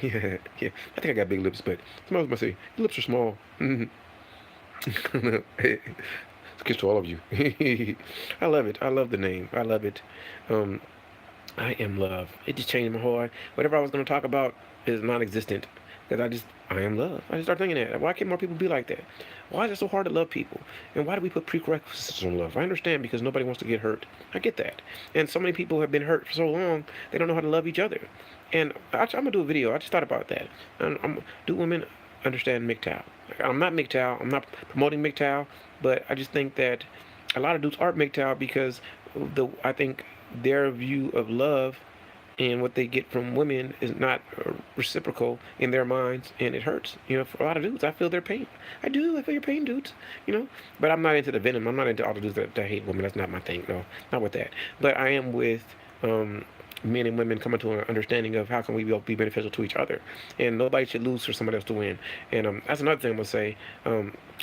[SPEAKER 1] Yeah, yeah. I think I got big lips, but somebody must say your lips are small. Kiss to all of you. I love it. I love the name. I love it. Um, I am love. It just changed my whole life. Whatever I was going to talk about is non-existent. Because I am love. I just start thinking that. Why can't more people be like that? Why is it so hard to love people? And why do we put prerequisites on love? I understand because nobody wants to get hurt. I get that. And so many people have been hurt for so long, they don't know how to love each other. And I'm going to do a video. I just thought about that. Do women understand MGTOW? I'm not MGTOW. I'm not promoting MGTOW. But I just think that a lot of dudes are MGTOW because I think their view of love and what they get from women is not reciprocal in their minds, and it hurts. For a lot of dudes, I feel their pain. I do. I feel your pain, dudes. But I'm not into the venom. I'm not into all the dudes that hate women. That's not my thing. No, not with that. But I am with men and women coming to an understanding of how can we both be beneficial to each other, and nobody should lose for somebody else to win. And that's another thing I'm gonna say.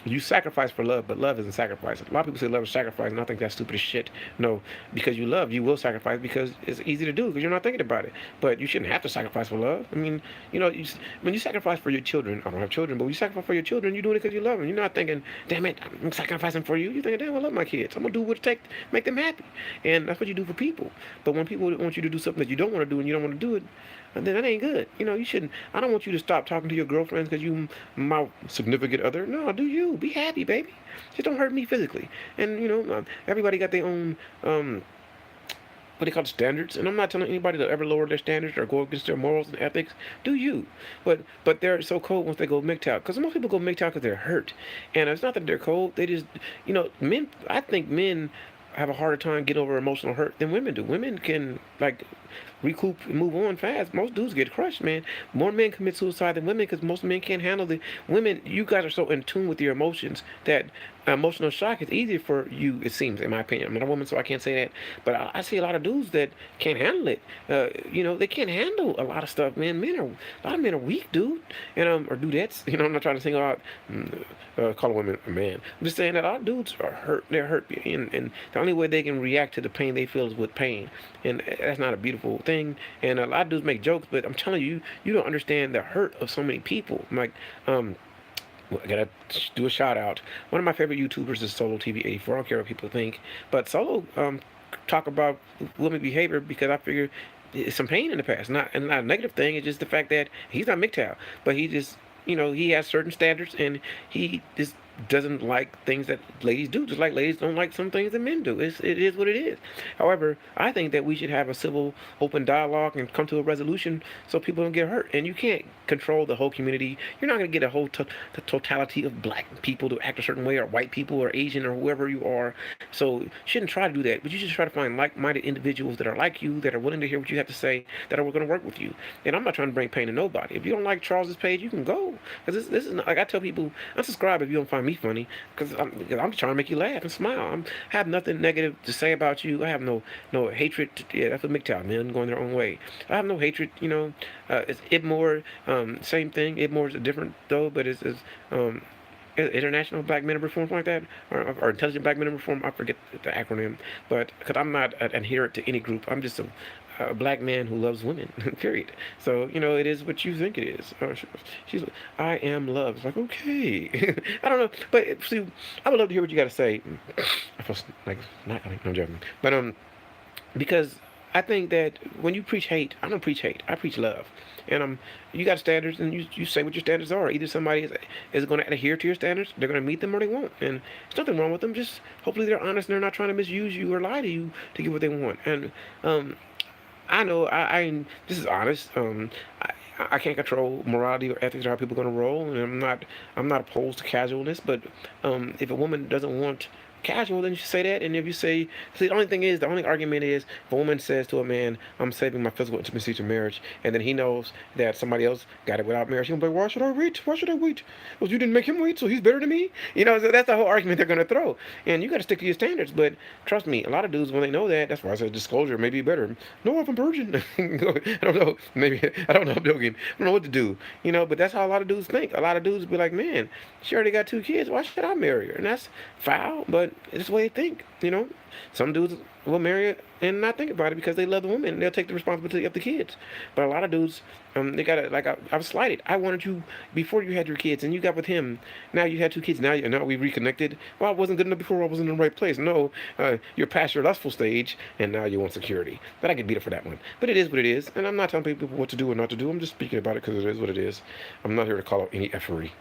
[SPEAKER 1] You sacrifice for love, but love isn't sacrifice. A lot of people say love is sacrifice, and I think that's stupid as shit. No, because you love, you will sacrifice because it's easy to do because you're not thinking about it. But you shouldn't have to sacrifice for love. I mean, when you sacrifice for your children, I don't have children, but when you sacrifice for your children, you're doing it because you love them. You're not thinking, damn it, I'm sacrificing for you. You're thinking, damn, I love my kids. I'm gonna do what it takes to make them happy, and that's what you do for people. But when people want you to do something that you don't want to do and you don't want to do it, then that ain't good. You shouldn't. I don't want you to stop talking to your girlfriends because you my significant other. No, do you be happy, baby? Just don't hurt me physically. And everybody got their own what they call standards, and I'm not telling anybody to ever lower their standards or go against their morals and ethics. Do you? But they're so cold once they go MGTOW because most people go MGTOW because they're hurt, and it's not that they're cold. They just men. I think men have a harder time getting over emotional hurt than women do. Women can like recoup and move on fast. Most dudes get crushed, man. More men commit suicide than women because most men can't handle the women. You guys are so in tune with your emotions that emotional shock is easier for you. It seems, in my opinion. I'm not a woman, so I can't say that. But I see a lot of dudes that can't handle it. They can't handle a lot of stuff, man. A lot of men are weak, dude, and or dudettes. I'm not trying to single out, call a woman a man. I'm just saying that a lot of dudes are hurt. They're hurt, and the only way they can react to the pain they feel is with pain, and that's not a beautiful thing. And a lot of dudes make jokes, but I'm telling you, you don't understand the hurt of so many people. Like, I gotta do a shout out. One of my favorite YouTubers is Solo TV 84. I don't care what people think, but Solo talk about women behavior because I figure it's some pain in the past, not a negative thing. It's just the fact that he's not MGTOW, but he just he has certain standards and he just doesn't like things that ladies do, just like ladies don't like some things that men do. It is what it is. However, I think that we should have a civil, open dialogue and come to a resolution so people don't get hurt. And you can't control the whole community. You're not going to get a whole the totality of black people to act a certain way, or white people, or Asian, or whoever you are. So you shouldn't try to do that. But you should try to find like-minded individuals that are like you, that are willing to hear what you have to say, that are going to work with you. And I'm not trying to bring pain to nobody. If you don't like Charles's page, you can go. Because this is not, like I tell people, unsubscribe if you don't find me funny, because I'm trying to make you laugh and smile. I have nothing negative to say about you. I have no hatred. Yeah, that's what MGTOW, men going their own way. I have no hatred. It's Ibmore, same thing. Ibmore is different though, but it's International Black Men of Reform, something like that, or Intelligent Black Men of Reform. I forget the acronym, but because I'm not an adherent to any group, I'm just a black man who loves women. Period. So it is what you think it is. She's, I am love. It's like, okay, I don't know, but see, I would love to hear what you got to say. I feel like not. I'm joking, but because I think that when you preach hate, I don't preach hate. I preach love. And you got standards, and you say what your standards are. Either somebody is going to adhere to your standards, they're going to meet them, or they won't. And there's nothing wrong with them. Just hopefully they're honest and they're not trying to misuse you or lie to you to get what they want. And I know this is honest. I can't control morality or ethics or how people are going to roll, and I'm not opposed to casualness. But if a woman doesn't want casual, then you should say that. And if you say, see, the only argument is if a woman says to a man, I'm saving my physical intimacy to marriage, and then he knows that somebody else got it without marriage, he'll be like, why should I wait? Why should I wait? Well, you didn't make him wait, so he's better than me. So that's the whole argument they're going to throw. And you got to stick to your standards. But trust me, a lot of dudes, when they know that, that's why I said disclosure may be better. No, I'm a virgin. I don't know. Maybe, I don't know. I'm joking. I don't know what to do. But that's how a lot of dudes think. A lot of dudes be like, man, she already got 2 kids. Why should I marry her? And that's foul, but it's the way they think. Some dudes will marry her and not think about it because they love the woman and they'll take the responsibility of the kids. But a lot of dudes, they gotta, like, I was slighted. I wanted you before you had your kids, and you got with him. Now you had 2 kids. Now we reconnected. Well, I wasn't good enough before. I wasn't in the right place. No, you're past your lustful stage, and now you want security. But I get beat up for that one. But it is what it is, and I'm not telling people what to do or not to do. I'm just speaking about it because it is what it is. I'm not here to call out any effery.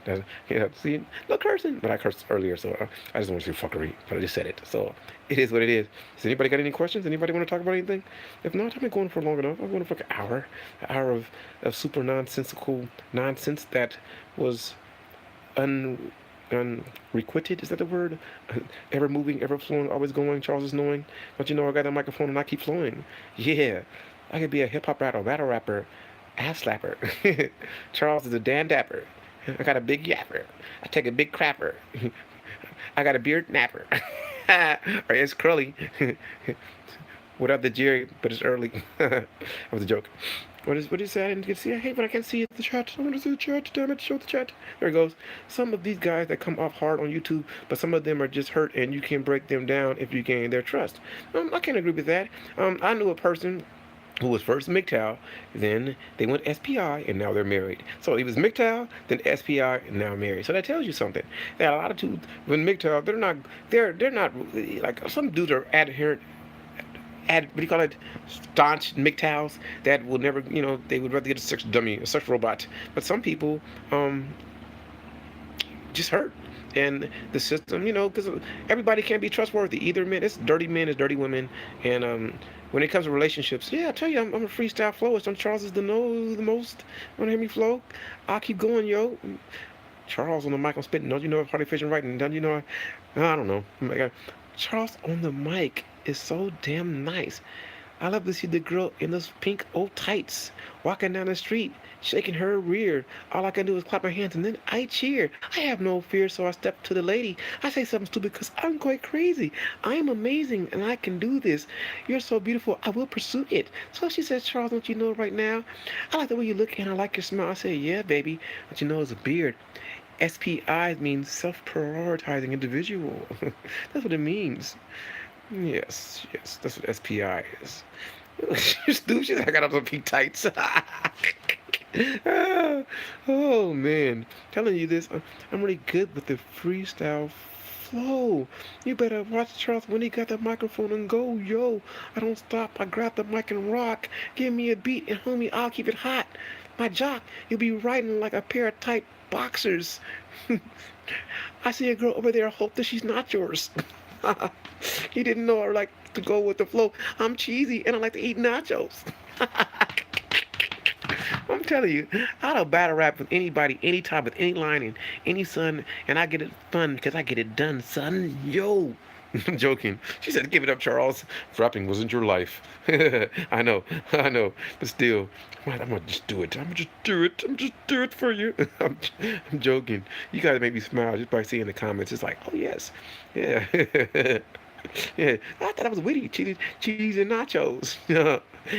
[SPEAKER 1] See, no cursing, but I cursed earlier, so I just don't want to say fuckery. But I just said it, so it is what it is. Has anybody got any questions? Anybody want to talk about anything? If not, I've been going for long enough. I'm going for like an hour of super nonsensical nonsense that was unrequited. Is that the word? Ever moving, ever flowing, always going. Charles is knowing. Don't you know I got that microphone and I keep flowing? Yeah, I could be a hip hop battle rapper, ass slapper. Charles is a Dan Dapper. I got a big yapper. I take a big crapper. I got a beard napper. Or it's curly. Without the Jerry, but it's early. That was a joke. What did you say? I didn't get to see it. I hate when I can't see the chat. I want to see the chat. Damn it, show the chat. There it goes. Some of these guys that come off hard on YouTube, but some of them are just hurt, and you can break them down if you gain their trust. I can't agree with that. I knew a person who was first MGTOW, then they went SPI, and now they're married. So he was MGTOW, then SPI, and now married. So that tells you something. That a lot of dudes, when MGTOW, they're not like, some dudes are adherent, what do you call it, staunch MGTOWs that will never, they would rather get a sex dummy, a sex robot. But some people just hurt. And the system, because everybody can't be trustworthy. Either men, it's dirty women. And when it comes to relationships, yeah, I tell you, I'm a freestyle flowist. Charles is the most. Want to hear me flow? I'll keep going, yo. Charles on the mic, I'm spitting. Don't you know Hardy Fish and writing? Don't you know? I don't know. Charles on the mic is so damn nice. I love to see the girl in those pink old tights walking down the street, shaking her rear. All I can do is clap my hands and then I cheer. I have no fear, so I step to the lady. I say something stupid because I'm quite crazy. I am amazing and I can do this. You're so beautiful, I will pursue it. So she says, Charles, don't you know right now? I like the way you look and I like your smile. I say, yeah, baby. Don't you know it's a beard? SPI means self-prioritizing individual. That's what it means. Yes, yes, that's what SPI is. She's I got up some pink tights. Oh man, telling you this, I'm really good with the freestyle flow. You better watch Charles when he got the microphone and go, yo. I don't stop, I grab the mic and rock. Give me a beat and homie, I'll keep it hot. My jock, you'll be riding like a pair of tight boxers. I see a girl over there, hope that she's not yours. He didn't know I like to go with the flow. I'm cheesy and I like to eat nachos. I'm telling you, I'll battle rap with anybody, anytime, with any line and any son, and I get it fun because I get it done, son. Yo. I'm joking. She said, give it up, Charles. Rapping wasn't your life. I know, I know. But still, I'm gonna just do it. I'm gonna just do it. I'm just do it for you. I'm joking. You guys make me smile just by seeing the comments. It's like, oh yes, yeah, yeah. I thought that was witty. Cheese and nachos.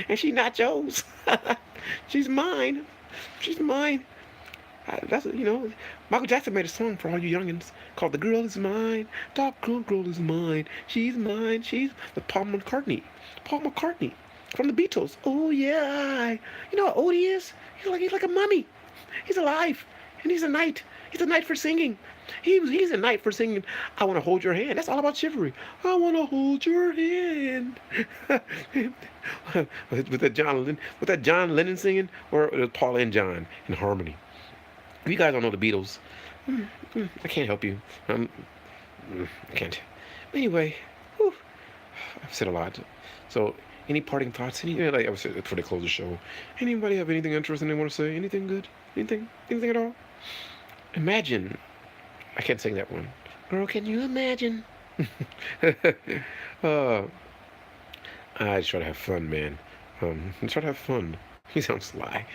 [SPEAKER 1] And she nachos. She's mine. She's mine. That's Michael Jackson made a song for all you youngins called "The Girl Is Mine." Dark girl is mine. She's mine. She's the Paul McCartney. Paul McCartney from the Beatles. Oh yeah. You know how old he is? He's like a mummy. He's alive, and he's a knight. He's a knight for singing. He's a knight for singing. I want to hold your hand. That's all about chivalry. I want to hold your hand. With that John Lennon singing, or Paul and John in harmony. If you guys don't know the Beatles, I can't help you. I can't. Anyway, whew, I've said a lot. So, any parting thoughts? Like I was before they close the show. Anybody have anything interesting they want to say? Anything good? Anything at all? Imagine. I can't sing that one. Girl, can you imagine? uh, I just try to have fun, man. I try to have fun. He sounds sly.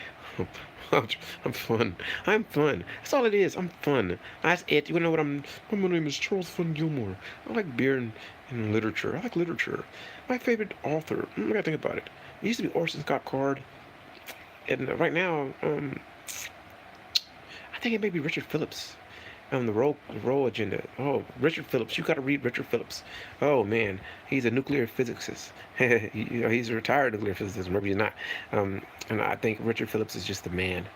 [SPEAKER 1] I'm fun. I'm fun. That's all it is. I'm fun. That's it. You wanna know what I'm? My name is Charles Fun Gilmore. I like beer and literature. I like literature. My favorite author. I gotta think about it. It used to be Orson Scott Card, and right now, I think it may be Richard Phillips. The Roe Agenda. Oh, Richard Phillips. You got to read Richard Phillips. Oh man, he's a nuclear physicist. He's a retired nuclear physicist. Maybe he's not. And I think Richard Phillips is just the man.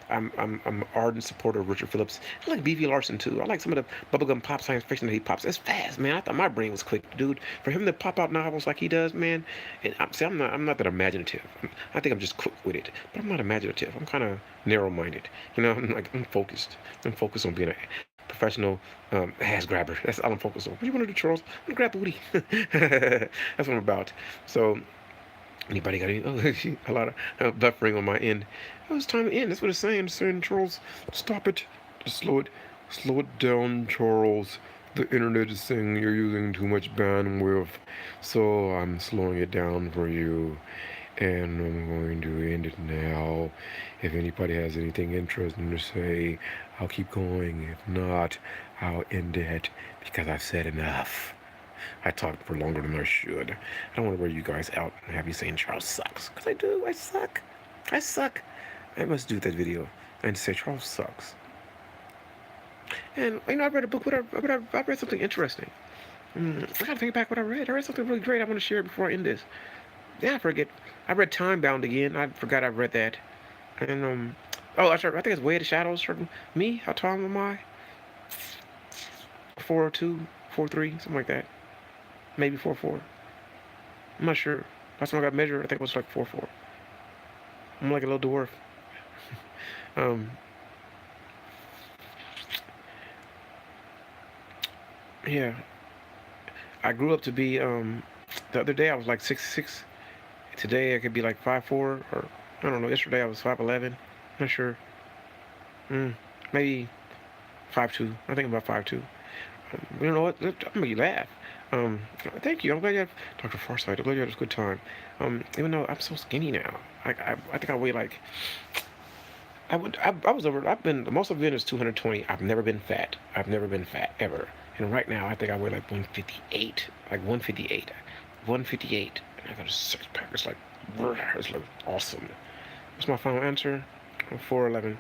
[SPEAKER 1] I'm an ardent supporter of Richard Phillips. I like B.V. Larson too. I like some of the bubblegum pop science fiction that he pops. It's fast, man. I thought my brain was quick, dude. For him to pop out novels like he does, man. And I'm not that imaginative. I think I'm just quick with it, but I'm not imaginative. I'm kind of narrow-minded. I'm focused. I'm focused on being a professional ass grabber. That's all I'm focused on. What do you want to do, Charles? I'm gonna grab booty. That's what I'm about. So. Anybody got any? Oh, a lot of buffering on my end. Oh, it's time to end. That's what it's saying. It's saying, Charles, stop it. Just slow it down, Charles. The internet is saying you're using too much bandwidth, so I'm slowing it down for you. And I'm going to end it now. If anybody has anything interesting to say, I'll keep going. If not, I'll end it because I've said enough. I talked for longer than I should. I don't want to wear you guys out and have you saying Charles sucks. Because I do. I suck. I suck. I must do that video and say Charles sucks. And, I read a book. I read something interesting. I gotta think back what I read. I read something really great. I want to share it before I end this. Yeah, I forget. I read Time Bound again. I forgot I read that. And, I think it's Way of the Shadows from me. How tall am I? 402, 4'3", something like that. Maybe 4'4". I'm not sure. Last time I got measured, I think it was like 4'4". I'm like a little dwarf. Yeah. I grew up to be, the other day I was like 6'6". Today I could be like 5'4", or, I don't know, yesterday I was 5'11". Not sure. Maybe 5'2". I think about 5'2". You know what? I'm gonna make you laugh. Um, Thank you. I'm glad you had Dr. Farsight. I'm glad you had a good time. Even though I'm so skinny now, I think I weigh like I was over. I've been the most I've been is 220. I've never been fat. I've never been fat ever. And right now I think I weigh like 158, like 158, 158. And I got a six pack. It's like awesome. What's my final answer? 411.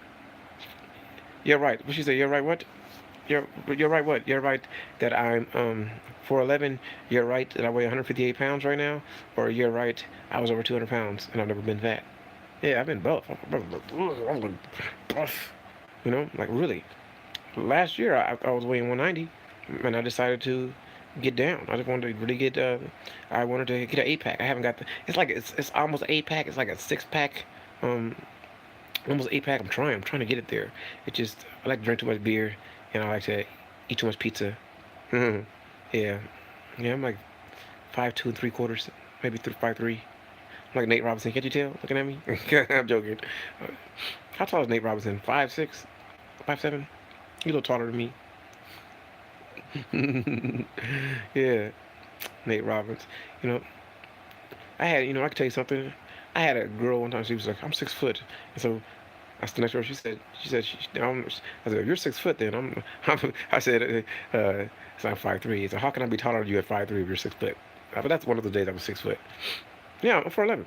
[SPEAKER 1] Yeah, right. What she say? You're right. What? You're right. What? You're right that I'm 411. You're right that I weigh 158 pounds right now, or you're right I was over 200 pounds and I've never been fat. Yeah, I've been both. I'm been buff. You know, like really. Last year I was weighing 190, and I decided to get down. I just wanted to really get. I wanted to get an 8 pack. I haven't got the. It's almost an 8 pack. It's like a 6 pack. Um, Almost 8 pack. I'm trying. I'm trying to get it there. It just I like to drink too much beer, and I like to eat too much pizza. Yeah, yeah. I'm like 5'2 3/4", maybe 5'3". I'm like Nate Robinson. Can't you tell? Looking at me? I'm joking. How tall is Nate Robinson? 5'6", 5'7". He's a little taller than me. Yeah, Nate Robbins. You know, I could tell you something. I had a girl one time. She was like, "I'm 6 foot," and so I stood next to her. I said, "If you're 6 foot, then I said, so I'm 5'3". So how can I be taller than you at 5'3" if you're 6 foot? But that's one of the days I was 6 foot. Yeah, I'm 4'11".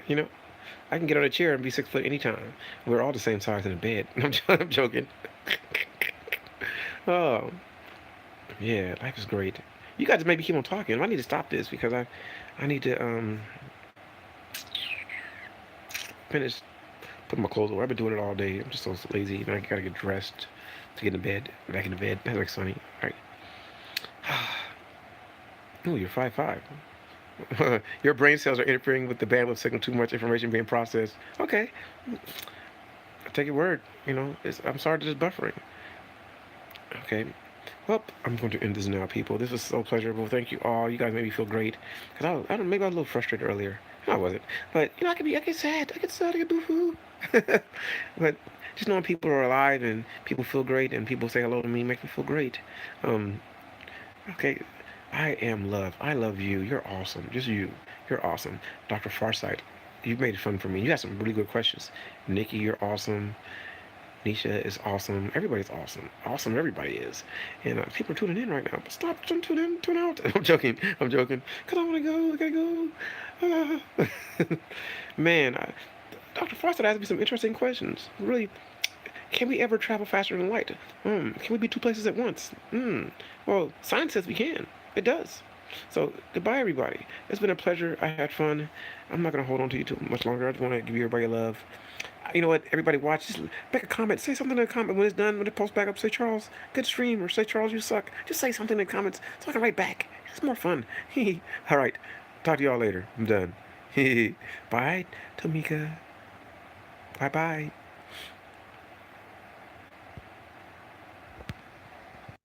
[SPEAKER 1] You know, I can get on a chair and be 6 foot anytime. We're all the same size in the bed. I'm joking. Oh, yeah, life is great. You guys maybe keep on talking. I need to stop this because I need to finish putting my clothes away. I've been doing it all day. I'm just so lazy. And I gotta get dressed to get in bed. Back in the bed. That's like sunny. All right. Oh, you're 5'5". Your brain cells are interfering with the bandwidth signal. Too much information being processed. Okay, I take your word. I'm sorry that it's buffering. Okay. Well, I'm going to end this now, people. This was so pleasurable. Thank you all. You guys made me feel great. Cause maybe I was a little frustrated earlier. No, I wasn't. But I get sad. I get sad. I get boo-hoo. But just knowing people are alive and people feel great and people say hello to me makes me feel great. Um, okay. I am love. I love you. You're awesome. Just you. You're awesome. Dr. Farsight, you've made it fun for me. You got some really good questions. Nikki, you're awesome. Nisha is awesome. Everybody's awesome. Awesome, everybody is. And people are tuning in right now. But stop, don't tune in, tune out. I'm joking. I'm joking. Because I want to go. I gotta go. Man, Dr. Foster asked me some interesting questions. Really, can we ever travel faster than light? Can we be two places at once? Well, science says we can. It does. So, goodbye, everybody. It's been a pleasure. I had fun. I'm not going to hold on to you too much longer. I just want to give you everybody love. You know what? Everybody watch. Just make a comment. Say something in the comment when it's done. When it posts back up, say, "Charles, good stream," or say, "Charles, you suck." Just say something in the comments so I can write back. It's more fun. All right. Talk to y'all later. I'm done. Bye, Tamika. Bye-bye.